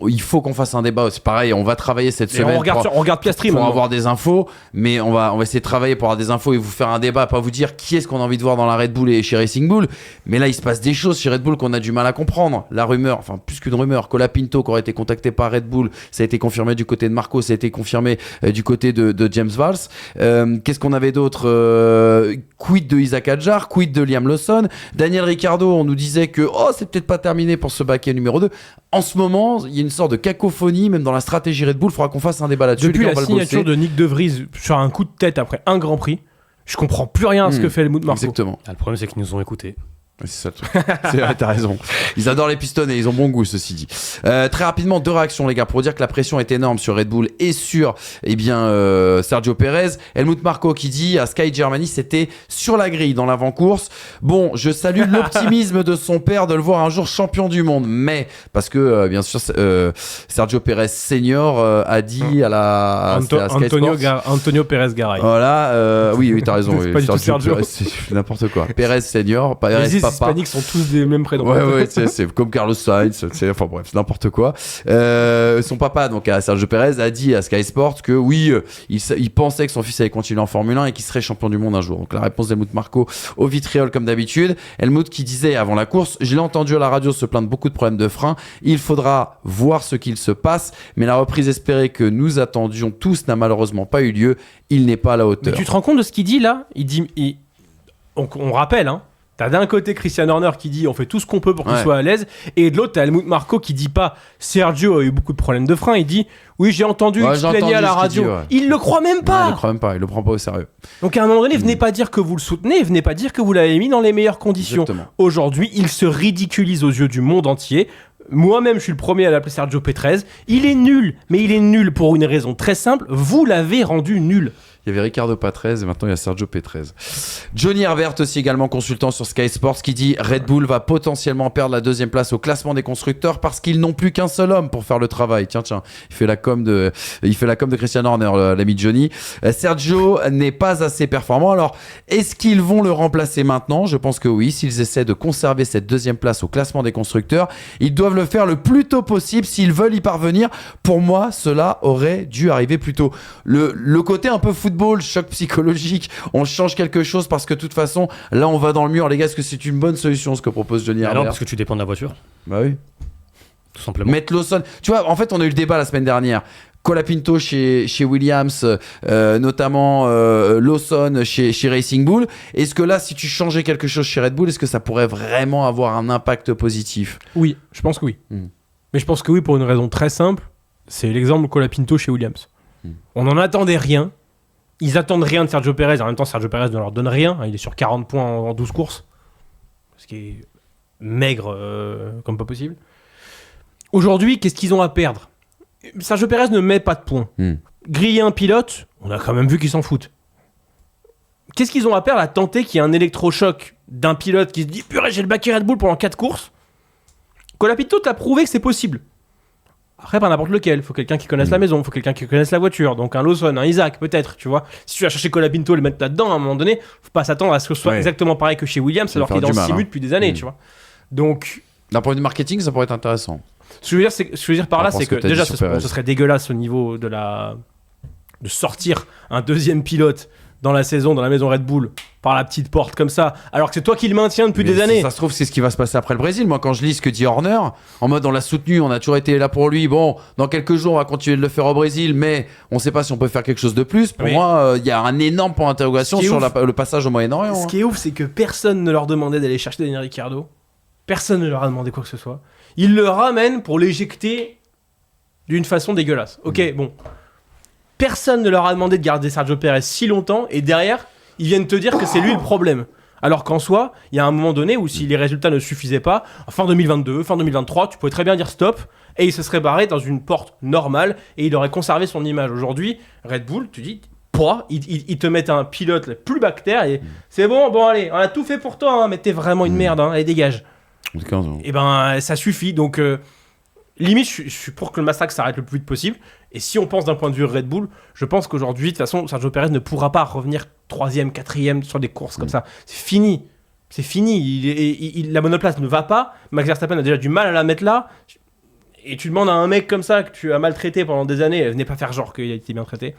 il faut qu'on fasse un débat. C'est pareil, on va travailler cette semaine. On regarde Piastri pour maintenant. avoir des infos, mais on va essayer de travailler pour avoir des infos et vous faire un débat, pas vous dire qui est-ce qu'on a envie de voir dans la Red Bull et chez Racing Bull. Mais là, il se passe des choses chez Red Bull qu'on a du mal à comprendre. La rumeur, enfin plus qu'une rumeur, Colapinto qui aurait été contacté par Red Bull, ça a été confirmé du côté de Marco, ça a été confirmé du côté de James Valls. Qu'est-ce qu'on avait d'autre? Quid de Isaac Hadjar, quid de Liam Lawson, Daniel Ricciardo, on nous disait que c'est peut-être pas terminé pour ce baquet numéro 2. En ce moment, il y a une sorte de cacophonie, même dans la stratégie Red Bull. Il faudra qu'on fasse un débat là-dessus. Depuis la signature de Nick De Vries sur un coup de tête après un Grand Prix, je comprends plus rien à ce que fait Helmut Marko. Exactement. Le problème, c'est qu'ils nous ont écoutés. C'est ça le truc. C'est vrai, t'as raison. Ils adorent les pistons et ils ont bon goût, ceci dit. Très rapidement, 2 réactions, les gars, pour dire que la pression est énorme sur Red Bull et sur Sergio Pérez. Helmut Marko qui dit à Sky Germany, c'était sur la grille dans l'avant-course. Bon, je salue l'optimisme de son père de le voir un jour champion du monde, mais parce que bien sûr Sergio Pérez senior a dit à Sky Sports. Antonio Pérez Garay. Voilà, oui, t'as raison. C'est pas du tout Sergio. C'est n'importe quoi. Pérez senior, Pérez papa. Hispaniques sont tous des mêmes prénoms. Ouais, c'est comme Carlos Sainz, enfin bref, c'est n'importe quoi. Son papa, donc à Sergio Pérez, a dit à Sky Sports que oui, il pensait que son fils allait continuer en Formule 1 et qu'il serait champion du monde un jour. Donc la réponse d'Helmut Marko au vitriol comme d'habitude. Helmut qui disait avant la course, je l'ai entendu à la radio se plaindre beaucoup de problèmes de frein. Il faudra voir ce qu'il se passe, mais la reprise espérée que nous attendions tous n'a malheureusement pas eu lieu. Il n'est pas à la hauteur. Mais tu te rends compte de ce qu'il dit là ? On rappelle, hein. T'as d'un côté Christian Horner qui dit on fait tout ce qu'on peut pour qu'il soit à l'aise, et de l'autre t'as Helmut Marko qui dit pas Sergio a eu beaucoup de problèmes de frein, il dit oui j'ai entendu qu'il se plaignait à la radio. Il le croit même pas. Il le croit même pas, il le prend pas au sérieux. Donc à un moment donné, venez pas dire que vous le soutenez, venez pas dire que vous l'avez mis dans les meilleures conditions. Exactement. Aujourd'hui, il se ridiculise aux yeux du monde entier. Moi-même, je suis le premier à l'appeler Sergio Pérez. Il est nul, mais il est nul pour une raison très simple. Vous l'avez rendu nul. Il y avait Ricardo Patrese et maintenant il y a Sergio Pérez. Johnny Herbert aussi également consultant sur Sky Sports qui dit Red Bull va potentiellement perdre la 2e place au classement des constructeurs parce qu'ils n'ont plus qu'un seul homme pour faire le travail. Tiens, il fait la com de Christian Horner, l'ami Johnny. Sergio n'est pas assez performant. Alors, est-ce qu'ils vont le remplacer maintenant ? Je pense que oui. S'ils essaient de conserver cette 2e place au classement des constructeurs, ils doivent le faire le plus tôt possible s'ils veulent y parvenir. Pour moi, cela aurait dû arriver plus tôt. Le côté un peu football, choc psychologique, on change quelque chose parce que de toute façon, là on va dans le mur. Les gars, est-ce que c'est une bonne solution ce que propose Johnny Herbert ? Non, parce que tu dépends de la voiture. Bah oui. Tout simplement. Mettre Lawson. Tu vois, en fait, on a eu le débat la semaine dernière. Colapinto chez Williams, notamment Lawson chez Racing Bull. Est-ce que là, si tu changeais quelque chose chez Red Bull, est-ce que ça pourrait vraiment avoir un impact positif ? Oui, je pense que oui. Mais je pense que oui pour une raison très simple. C'est l'exemple de Colapinto chez Williams. On n'en attendait rien. Ils attendent rien de Sergio Pérez. En même temps, Sergio Pérez ne leur donne rien. Il est sur 40 points en 12 courses. Ce qui est maigre comme pas possible. Aujourd'hui, qu'est-ce qu'ils ont à perdre ? Sergio Pérez ne met pas de points. Griller un pilote, on a quand même vu qu'ils s'en foutent. Qu'est-ce qu'ils ont à perdre à tenter qu'il y ait un électrochoc d'un pilote qui se dit « Purée, j'ai le baquet Red Bull pendant 4 courses ». Colapinto t'a prouvé que c'est possible. Après, pas n'importe lequel. Faut quelqu'un qui connaisse la maison, faut quelqu'un qui connaisse la voiture. Donc un Lawson, un Isaac, peut-être, tu vois. Si tu vas chercher Colapinto et le mettre là-dedans, à un moment donné, faut pas s'attendre à ce que ce soit exactement pareil que chez Williams, alors qu'il est dans le simu depuis des années, tu vois. Donc, d'un point de vue marketing, ça pourrait être intéressant. Ce que je veux dire par là, c'est que déjà, ce serait dégueulasse au niveau de sortir un 2e pilote dans la saison, dans la maison Red Bull, par la petite porte comme ça, alors que c'est toi qui le maintiens depuis des années. Ça se trouve, c'est ce qui va se passer après le Brésil. Moi, quand je lis ce que dit Horner, en mode on l'a soutenu, on a toujours été là pour lui. Bon, dans quelques jours, on va continuer de le faire au Brésil, mais on ne sait pas si on peut faire quelque chose de plus. Pour moi, il y a un énorme point d'interrogation sur le passage au Moyen-Orient. Ce qui est ouf, c'est que personne ne leur demandait d'aller chercher Daniel Ricciardo. Personne ne leur a demandé quoi que ce soit. Ils le ramènent pour l'éjecter d'une façon dégueulasse. Ok, bon. Personne ne leur a demandé de garder Sergio Pérez si longtemps, et derrière, ils viennent te dire que c'est lui le problème. Alors qu'en soi, il y a un moment donné où si les résultats ne suffisaient pas, fin 2022, fin 2023, tu pouvais très bien dire stop, et il se serait barré dans une porte normale, et il aurait conservé son image. Aujourd'hui, Red Bull, tu dis, ils te mettent un pilote le plus bactère, et c'est bon, allez, on a tout fait pour toi, hein, mais t'es vraiment une merde, hein, allez, dégage. Et ben, ça suffit, donc... limite, je suis pour que le massacre s'arrête le plus vite possible. Et si on pense d'un point de vue Red Bull, je pense qu'aujourd'hui, de toute façon, Sergio Pérez ne pourra pas revenir 3e, 4e sur des courses comme ça. C'est fini. C'est fini. La monoplace ne va pas. Max Verstappen a déjà du mal à la mettre là. Et tu demandes à un mec comme ça que tu as maltraité pendant des années, venez pas faire genre qu'il a été bien traité,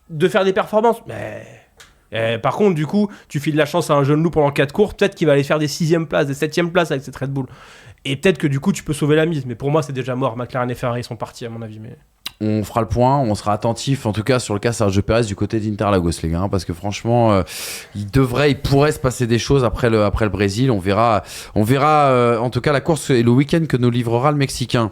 de faire des performances. Mais... par contre, du coup, tu files de la chance à un jeune loup pendant 4 courses, peut-être qu'il va aller faire des 6e places, des 7e places avec cette Red Bull. Et peut-être que du coup, tu peux sauver la mise. Mais pour moi, c'est déjà mort. McLaren et Ferrari sont partis, à mon avis. Mais... On fera le point, on sera attentif, en tout cas sur le cas Sergio Pérez du côté d'Interlagos, les gars, hein, parce que franchement, il pourrait se passer des choses après le Brésil. On verra en tout cas la course et le week-end que nous livrera le Mexicain.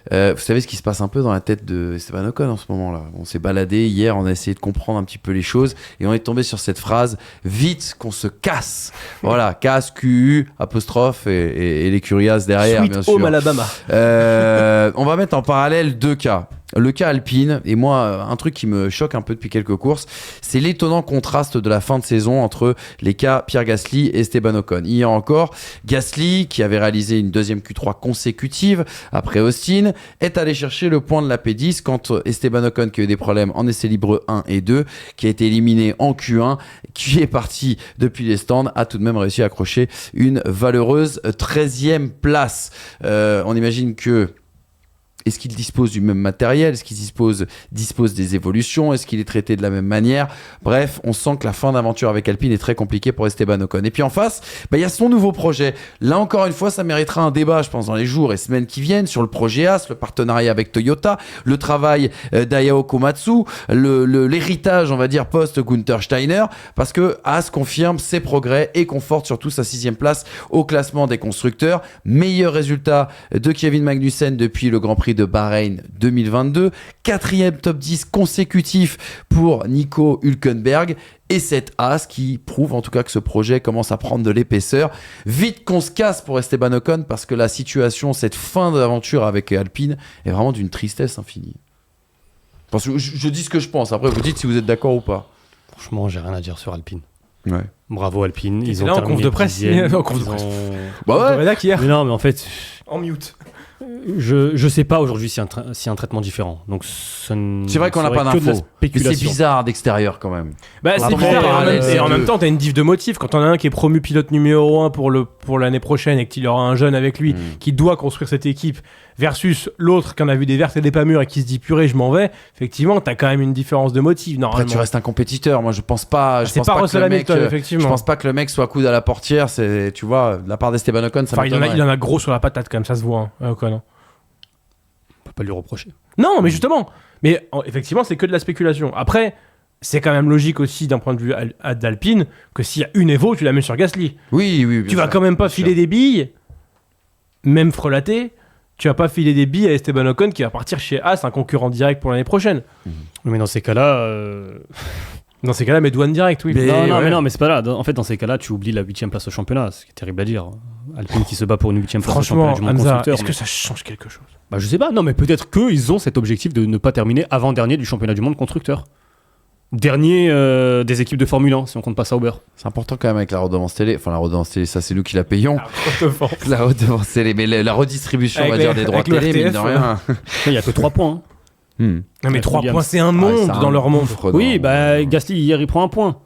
Vous savez ce qui se passe un peu dans la tête de Esteban Ocon en ce moment-là. On s'est baladé hier, on a essayé de comprendre un petit peu les choses et on est tombé sur cette phrase « Vite qu'on se casse ». Voilà, casse, QU, apostrophe et les curiases derrière, Sweet bien sûr. Home Alabama. On va mettre en parallèle 2 cas. le cas Alpine. Et moi, un truc qui me choque un peu depuis quelques courses, c'est l'étonnant contraste de la fin de saison entre les cas Pierre Gasly et Esteban Ocon. Hier encore, Gasly, qui avait réalisé une deuxième Q3 consécutive après Austin, est allé chercher le point de la P10 quand Esteban Ocon, qui a eu des problèmes en essai libre 1 et 2, qui a été éliminé en Q1, qui est parti depuis les stands, a tout de même réussi à accrocher une valeureuse 13e place. On imagine que est-ce qu'il dispose du même matériel? Est-ce qu'il dispose des évolutions? Est-ce qu'il est traité de la même manière? Bref, on sent que la fin d'aventure avec Alpine est très compliquée pour Esteban Ocon. Et puis en face, il y a son nouveau projet. Là encore une fois, ça méritera un débat, je pense, dans les jours et semaines qui viennent sur le projet As, le partenariat avec Toyota, le travail d'Ayao Komatsu, l'héritage, on va dire, post-Gunther Steiner, parce que As confirme ses progrès et conforte surtout sa 6e place au classement des constructeurs. Meilleur résultat de Kevin Magnussen depuis le Grand Prix de Bahreïn 2022, 4e top 10 consécutif pour Nico Hülkenberg et cette As qui prouve en tout cas que ce projet commence à prendre de l'épaisseur. Vite qu'on se casse pour Esteban Ocon parce que la situation, cette fin d'aventure avec Alpine est vraiment d'une tristesse infinie. Parce que je dis ce que je pense, après vous dites si vous êtes d'accord ou pas. Franchement, j'ai rien à dire sur Alpine. Ouais. Bravo Alpine, ils ont là en terminé conf de presse. En conf de presse. Bah ouais. Hier. Mais non, mais en fait, En mute. je sais pas aujourd'hui s'il y a un traitement différent. Donc C'est vrai qu'on n'a pas d'infos. Mais c'est bizarre d'extérieur quand même. Bah, c'est Après, bizarre. Et en les même temps, t'as une diff de motifs. Quand on a un qui est promu pilote numéro 1 pour l'année prochaine et qu'il y aura un jeune avec lui qui doit construire cette équipe versus l'autre qui en a vu des vertes et des pas mûres et qui se dit purée, je m'en vais. Effectivement, t'as quand même une différence de motifs. Normalement. Après, tu restes un compétiteur. Moi, je pense pas. C'est pas Russell Hamilton, effectivement. Je pense pas que le mec soit coude à la portière. C'est, tu vois, de la part d'Esteban Ocon, ça il en a gros sur la patate quand même, ça se voit. Ocon, hein. On peut pas lui reprocher. Non, mais justement. Mais effectivement, c'est que de la spéculation. Après, c'est quand même logique aussi d'un point de vue d'Alpine que s'il y a une Evo, tu la mets sur Gasly. Oui, bien Tu vas sûr, quand même pas bien filer sûr. des billes, même frelaté. Tu vas pas filer des billes à Esteban Ocon qui va partir chez As, un concurrent direct pour l'année prochaine. Mais dans ces cas-là. Dans ces cas-là, mets douane direct, oui. Mais c'est pas là. En fait, dans ces cas-là, tu oublies la 8e place au championnat, ce qui est terrible à dire. Alpine qui se bat pour une 8e place au championnat Franchement, du monde Hamza, constructeur. est-ce que ça change quelque chose? Bah, je sais pas. Non, mais peut-être qu'ils ont cet objectif de ne pas terminer avant-dernier du championnat du monde constructeur. Dernier des équipes de Formule 1, si on compte pas Sauber. C'est important quand même avec la redevance télé. Enfin, la redevance télé, ça, c'est nous qui la payons. Ah, La redevance télé, mais la redistribution, on va dire, des droits avec le télé, mine de RTF, rien. Il y a que 3 points. Hein. Hmm. Non, mais 3 Williams. points, c'est un monde c'est dans un leur monde. gouffre Oui, dans- bah Gasly hier il prend un point.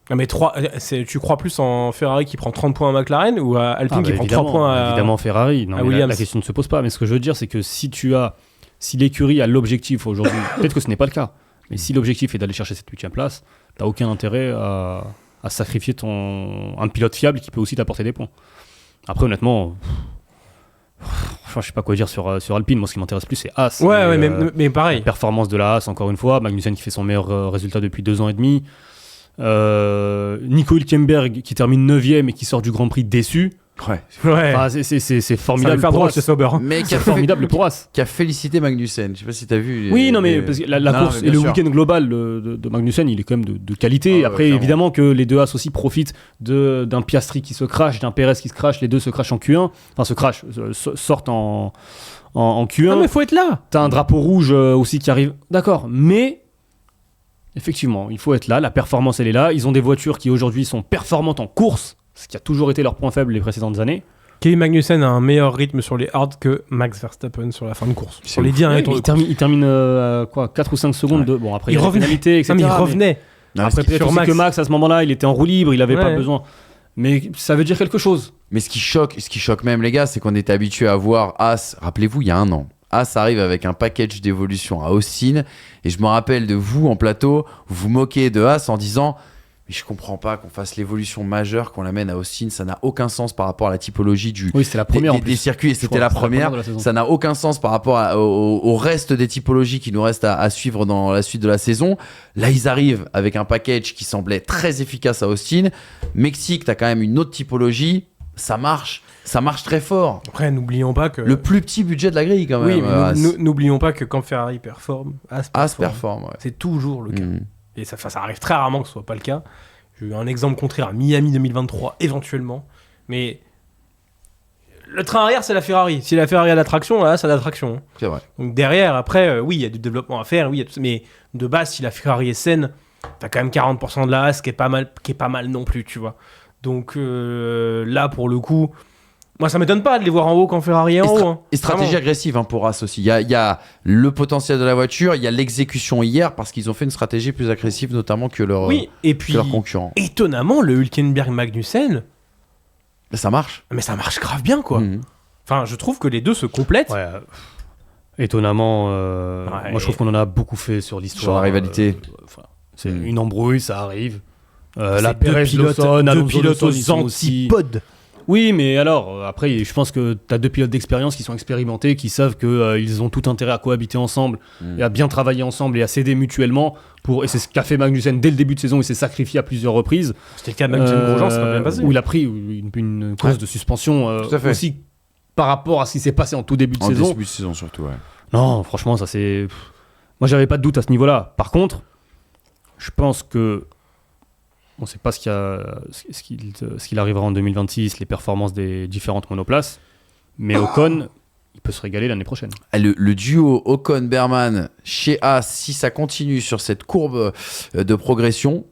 Non, mais tu crois plus en Ferrari qui prend 30 points à McLaren ou à Alpine qui prend 3 points à. Évidemment Ferrari. Non, à mais Williams. la question ne se pose pas. Mais ce que je veux dire, c'est que si l'écurie a l'objectif aujourd'hui, peut-être que ce n'est pas le cas, mais si l'objectif est d'aller chercher cette 8e place, t'as aucun intérêt à sacrifier un pilote fiable qui peut aussi t'apporter des points. Après, honnêtement, je sais pas quoi dire sur Alpine. Moi, ce qui m'intéresse plus, c'est As. Ouais, Et, mais la pareil. performance de la As, encore une fois. Magnussen qui fait son meilleur résultat depuis 2 ans et demi. Nico Hülkenberg qui termine 9e et qui sort du Grand Prix déçu. Ouais. Ouais. Enfin, c'est Ça va formidable faire pour drôle As. chez Sauber. hein. Mais C'est formidable pour As. qui a félicité Magnussen. Je sais pas si t'as vu. Oui, non, mais parce que la Non, course mais et bien le sûr. week-end global de Magnussen, il est quand même de qualité. Ah, Après, clairement. évidemment que les deux As aussi profitent d'un Piastri qui se crache, d'un Perez qui se crache. Les deux se crachent en Q1. Enfin, se crachent, sortent en Q1. Non, mais faut être là. T'as un drapeau rouge aussi qui arrive. D'accord, mais effectivement, il faut être là. La performance, elle est là. Ils ont des voitures qui aujourd'hui sont performantes en course, ce qui a toujours été leur point faible les précédentes années. Kevin Magnussen a un meilleur rythme sur les hards que Max Verstappen sur la fin de course. Sur les 10 Ouais, tours de il termine quoi, 4 ou 5 secondes de. Bon, après, Il il y a la revenait. pénalité, etc. Non, mais il mais- revenait. Non, mais Après, ce qui- peut-être sur aussi Max. que Max, à ce moment-là, il était en roue libre, il avait pas Ouais. besoin. Mais ça veut dire quelque chose. Mais ce qui choque même les gars, c'est qu'on était habitué à voir As, rappelez-vous, il y a un an. As arrive avec un package d'évolution à Austin, et je me rappelle de vous en plateau, vous vous moquez de As en disant mais je comprends pas qu'on fasse l'évolution majeure, qu'on l'amène à Austin, ça n'a aucun sens par rapport à la typologie Oui, c'était la première en des plus. circuits, et Je c'était crois, la c'est la première. première de la saison. Ça n'a aucun sens par rapport au reste des typologies qui nous restent à suivre dans la suite de la saison. Là, ils arrivent avec un package qui semblait très efficace à Austin. Mexique, t'as quand même une autre typologie, ça marche très fort. Après, n'oublions pas que. Le plus petit budget de la grille quand même. Oui, mais As. n'oublions pas que quand Ferrari performe, As As performe. performe, ouais. C'est toujours le cas. Mm. Et ça arrive très rarement que ce soit pas le cas. J'ai eu un exemple contraire à Miami 2023, éventuellement. Mais le train arrière, c'est la Ferrari. Si la Ferrari a l'attraction, là, c'est l'attraction. C'est vrai. Donc derrière, après, oui, il y a du développement à faire, oui, il y a tout ça, mais de base, si la Ferrari est saine, t'as quand même 40% de la Haas qui est pas mal non plus, tu vois. Donc là, pour le coup, moi, ça m'étonne pas de les voir en haut quand Ferrari est en haut. Hein. Et stratégie Vraiment. agressive pour As aussi. Il y a le potentiel de la voiture, il y a l'exécution hier parce qu'ils ont fait une stratégie plus agressive, notamment que leur, Oui, et que puis, leurs concurrents. étonnamment, le Hülkenberg-Magnussen, Mais ça marche. mais ça marche grave bien, quoi. Mhm. Enfin, je trouve que les deux se complètent. Ouais, étonnamment, Ouais. moi je trouve qu'on en a beaucoup fait sur l'histoire. Sur la rivalité. C'est Mm. une embrouille, ça arrive. C'est La deux Perez, pilotes, Lawson, deux Alonso, pilotes Lawson, aux ils sont aussi- antipodes. Oui, mais alors, après, je pense que tu as 2 pilotes d'expérience qui sont expérimentés, qui savent qu'ils ont tout intérêt à cohabiter ensemble Mm. et à bien travailler ensemble et à s'aider mutuellement. Et c'est ce qu'a fait Magnussen dès le début de saison, il s'est sacrifié à plusieurs reprises. C'était le cas de Magnussen-Grosjean, ça va bien passé. Où il a pris une cause de suspension Tout à fait. aussi par rapport à ce qui s'est passé en tout début de En saison. début de saison surtout, ouais. Non, franchement, ça c'est. Moi, j'avais pas de doute à ce niveau-là. Par contre, je pense que on sait pas ce qu'il arrivera en 2026, les performances des différentes monoplaces, mais Ocon, il peut se régaler l'année prochaine. Le duo Ocon-Berman chez As, si ça continue sur cette courbe de progression,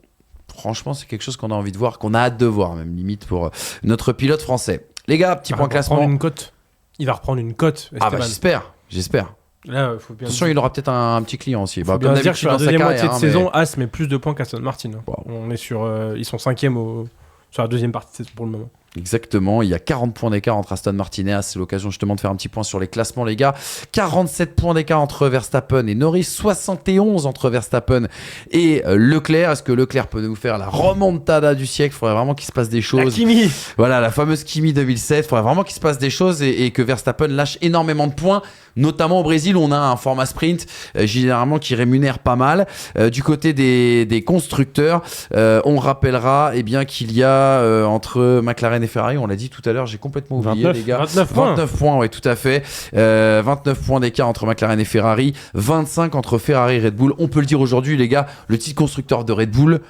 franchement, c'est quelque chose qu'on a envie de voir, qu'on a hâte de voir, même limite pour notre pilote français. Les gars, petit point classement. Une cote. Il va reprendre une cote. Ah bah Esteban. j'espère. Là, faut bien Attention, il aura peut-être un petit client aussi. faut Bah, bien comme se dire que d'habitude sur la dans sa deuxième carrière, moitié de hein, saison, As met plus de points qu'Aston Martin. Hein. Wow. On est sur, ils sont 5e sur la deuxième partie de saison pour le moment. Exactement, il y a 40 points d'écart entre Aston Martin et As. C'est l'occasion justement de faire un petit point sur les classements, les gars. 47 points d'écart entre Verstappen et Norris, 71 entre Verstappen et Leclerc. Est-ce que Leclerc peut nous faire la remontada du siècle? Il faudrait vraiment qu'il se passe des La choses. Kimi. Voilà, la fameuse Kimi 2007. Il faudrait vraiment qu'il se passe des choses et que Verstappen lâche énormément de points, notamment au Brésil où on a un format sprint généralement qui rémunère pas mal. Du côté des constructeurs, on rappellera eh bien, qu'il y a entre McLaren et Ferrari, on l'a dit tout à l'heure, j'ai complètement oublié 29, les gars. 29 points. 29 points, oui, tout à fait. 29 points d'écart entre McLaren et Ferrari, 25 entre Ferrari et Red Bull. On peut le dire aujourd'hui, les gars, le titre constructeur de Red Bull,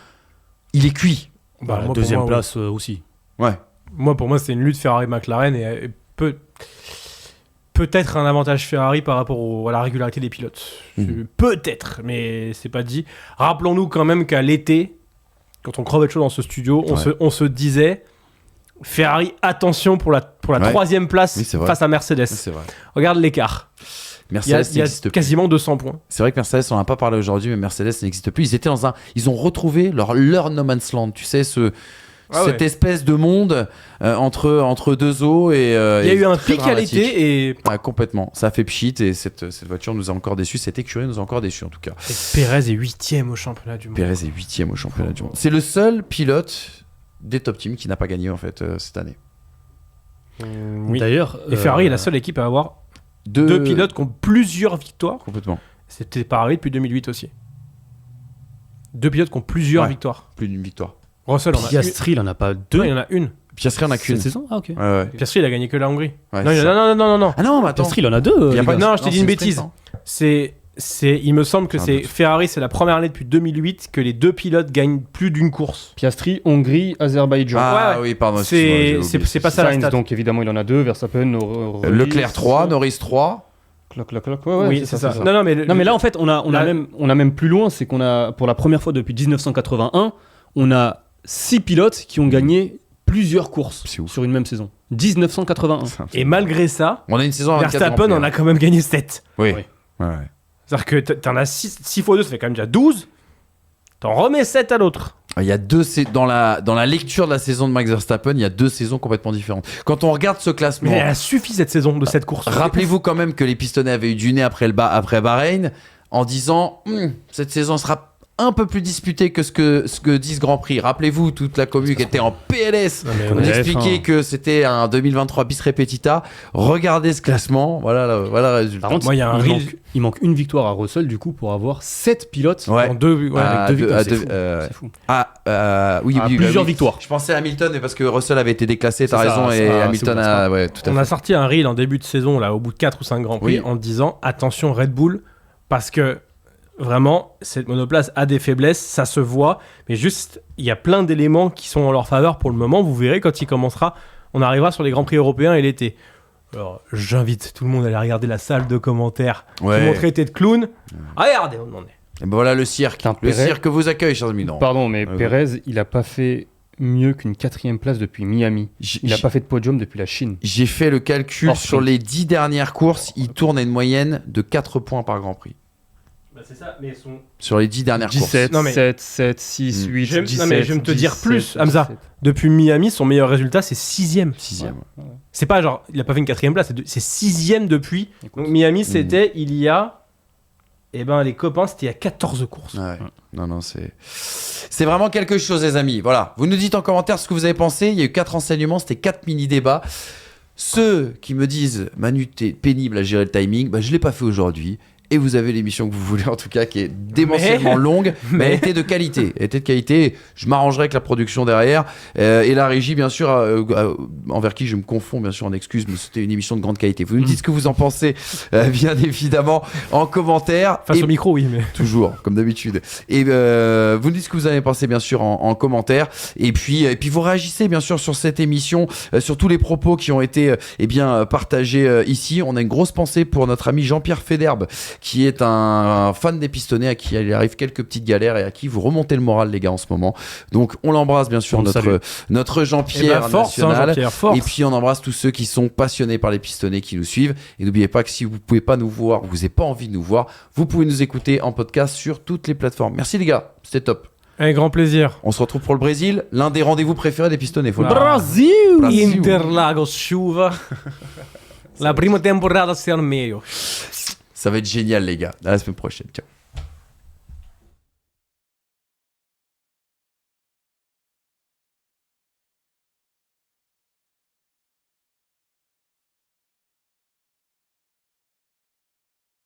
il est cuit. Bah, La moi, pour deuxième moi, place aussi. Ouais. Pour moi, c'est une lutte Ferrari-McLaren et peut-être un avantage Ferrari par rapport à la régularité des pilotes. Peut-être, mais c'est pas dit. Rappelons-nous quand même qu'à l'été, quand on crevait de chaud dans ce studio, on se disait Ferrari, attention pour la Ouais. 3e place Oui, c'est vrai. face à Mercedes. C'est vrai. Regarde l'écart. Il y a, Mercedes n'existe plus. quasiment 200 points. C'est vrai que Mercedes, on n'en a pas parlé aujourd'hui, mais Mercedes n'existe plus. Ils ont retrouvé leur no man's land, tu sais, cette espèce de monde entre deux eaux. Et, Il y a eu un pic à l'été et complètement. Ça a fait pchit et cette voiture nous a encore déçus. Cette écurie nous a encore déçus en tout cas. Perez est 8e au championnat du monde. Perez est 8e au championnat du monde. C'est le seul pilote des top teams qui n'a pas gagné en fait cette année. Oui. D'ailleurs, Et Ferrari est la seule équipe à avoir Deux deux pilotes qui ont plusieurs victoires. Complètement. C'était pas arrivé depuis 2008 aussi. 2 pilotes qui ont plusieurs Ouais. victoires. Plus d'une victoire. Russell en a une. Piastri, il en a pas deux. Non, il y en a une. Piastri en a qu'une. Cette saison. Ah, ok. Ouais, ouais. Piastri, il a gagné que la Hongrie. Ouais, non, c'est ça. non. Ah non, mais attends. Piastri, il en a deux. Il y a les pas gars. de- Non, je t'ai dit une c'est bêtise. sprint, Il me semble que C'est un c'est doute. Ferrari, c'est la première année depuis 2008 que les 2 pilotes gagnent plus d'une course. Piastri, Hongrie, Azerbaïdjan. Ah Ouais. oui, pardon. C'est pas ça la Sainz, stat. donc évidemment, il en a deux. Verstappen, Leclerc 3, Norris 3. Clac, clac, clac. Ouais, ouais, Oui, c'est ça. Non, mais, Non, mais là, en fait, on a Là- même plus loin, c'est qu'on a, pour la première fois depuis 1981, on a 6 pilotes qui ont gagné plusieurs courses C'est ouf. sur une même saison. 1981. Et malgré ça, On a une saison à 24 Verstappen Grands en Prix, a quand même gagné 7. Oui. Oui. Ouais. C'est-à-dire que t'en as 6 fois 2, ça fait quand même déjà 12. T'en remets 7 à l'autre. Il y a dans la lecture de la saison de Max Verstappen, il y a 2 saisons complètement différentes. Quand on regarde ce classement, Mais elle a suffi cette saison de cette course. rappelez-vous quand même que les pistonnets avaient eu du nez après Bahreïn en disant cette saison sera un peu plus disputée que ce que dit ce Grand Prix. Rappelez-vous toute la commune qui était en PLS. On Ouais, expliquait enfin. que c'était un 2023 bis repetita. Regardez ce classement, voilà le résultat. Par contre, Moi, il y a un il manque une victoire à Russell, du coup, pour avoir 7 pilotes. Ouais. En 2, ouais, Ah, avec 2 deux- victoires. à c'est deux- fou. C'est fou. Oui, À oui, plusieurs oui. victoires. Je pensais à Hamilton, mais parce que Russell avait été déclassé, t'as C'est ça, raison, et ça, Hamilton c'est a. Ouais, tout à On fait. a sorti un reel en début de saison, là, au bout de 4 ou 5 Grands Prix, Oui. en disant attention Red Bull, parce que vraiment, cette monoplace a des faiblesses, ça se voit, mais juste, il y a plein d'éléments qui sont en leur faveur pour le moment. Vous verrez quand il commencera, on arrivera sur les Grands Prix européens et l'été. Alors, j'invite tout le monde à aller regarder la salle de commentaires. Ouais. Qui m'ont traité de clown. Regardez, on en est. Et ben voilà le cirque. Putain, Le Perez- cirque vous accueille, chers amis. Non. Pardon, mais Ouais, Perez, il a pas fait mieux qu'une 4e place depuis Miami. Il n'a pas fait de podium depuis la Chine. J'ai fait le calcul Hors sur sprint. les 10 dernières courses, il tourne à une moyenne de 4 points par Grand Prix. Bah, c'est ça, mais son... Sur les 10 dernières 17, Non, mais- 7, 7, 6, 8, Je vais- 17, non, mais je vais me te dire 17, plus, Hamza. 17. Depuis Miami, son meilleur résultat, c'est 6ème. 6ème. C'est pas genre, il a pas fait une 4ème place, c'est 6ème depuis. Écoute. Donc Miami, c'était il y a... Eh ben, les copains, c'était il y a 14 courses. Ouais. Non, c'est vraiment quelque chose, les amis. Voilà. Vous nous dites en commentaire ce que vous avez pensé. Il y a eu 4 enseignements, c'était 4 mini-débats. Ceux qui me disent, Manu, t'es pénible à gérer le timing, bah, je l'ai pas fait aujourd'hui. Et vous avez l'émission que vous voulez, en tout cas, qui est démentiellement longue, mais elle était de qualité. Elle était de qualité. Je m'arrangerai avec la production derrière. Et la régie, bien sûr, envers qui je me confonds, bien sûr, en excuse, mais c'était une émission de grande qualité. Vous nous dites ce que vous en pensez, bien évidemment, en commentaire. Face Et au micro, oui, mais... toujours, comme d'habitude. Et vous nous dites ce que vous avez pensé, bien sûr, en commentaire. Et puis vous réagissez, bien sûr, sur cette émission, sur tous les propos qui ont été partagés ici. On a une grosse pensée pour notre ami Jean-Pierre Federbe, qui est un fan des pistonnets, à qui il arrive quelques petites galères et à qui vous remontez le moral, les gars, en ce moment. Donc, on l'embrasse, bien sûr, On le salue. notre Eh Jean-Pierre ben, force, hein, national. Jean-Pierre, force. Et puis on embrasse tous ceux qui sont passionnés par les pistonnets, qui nous suivent. Et n'oubliez pas que si vous pouvez pas nous voir, vous n'avez pas envie de nous voir, vous pouvez nous écouter en podcast sur toutes les plateformes. Merci les gars, c'était top. Avec grand plaisir. On se retrouve pour le Brésil, l'un des rendez-vous préférés des pistonnets. Faut le Ah. dire. Brasil. Interlagos chuva. La prima temporada ser meglio. Ça va être génial les gars. À la semaine prochaine. Ciao.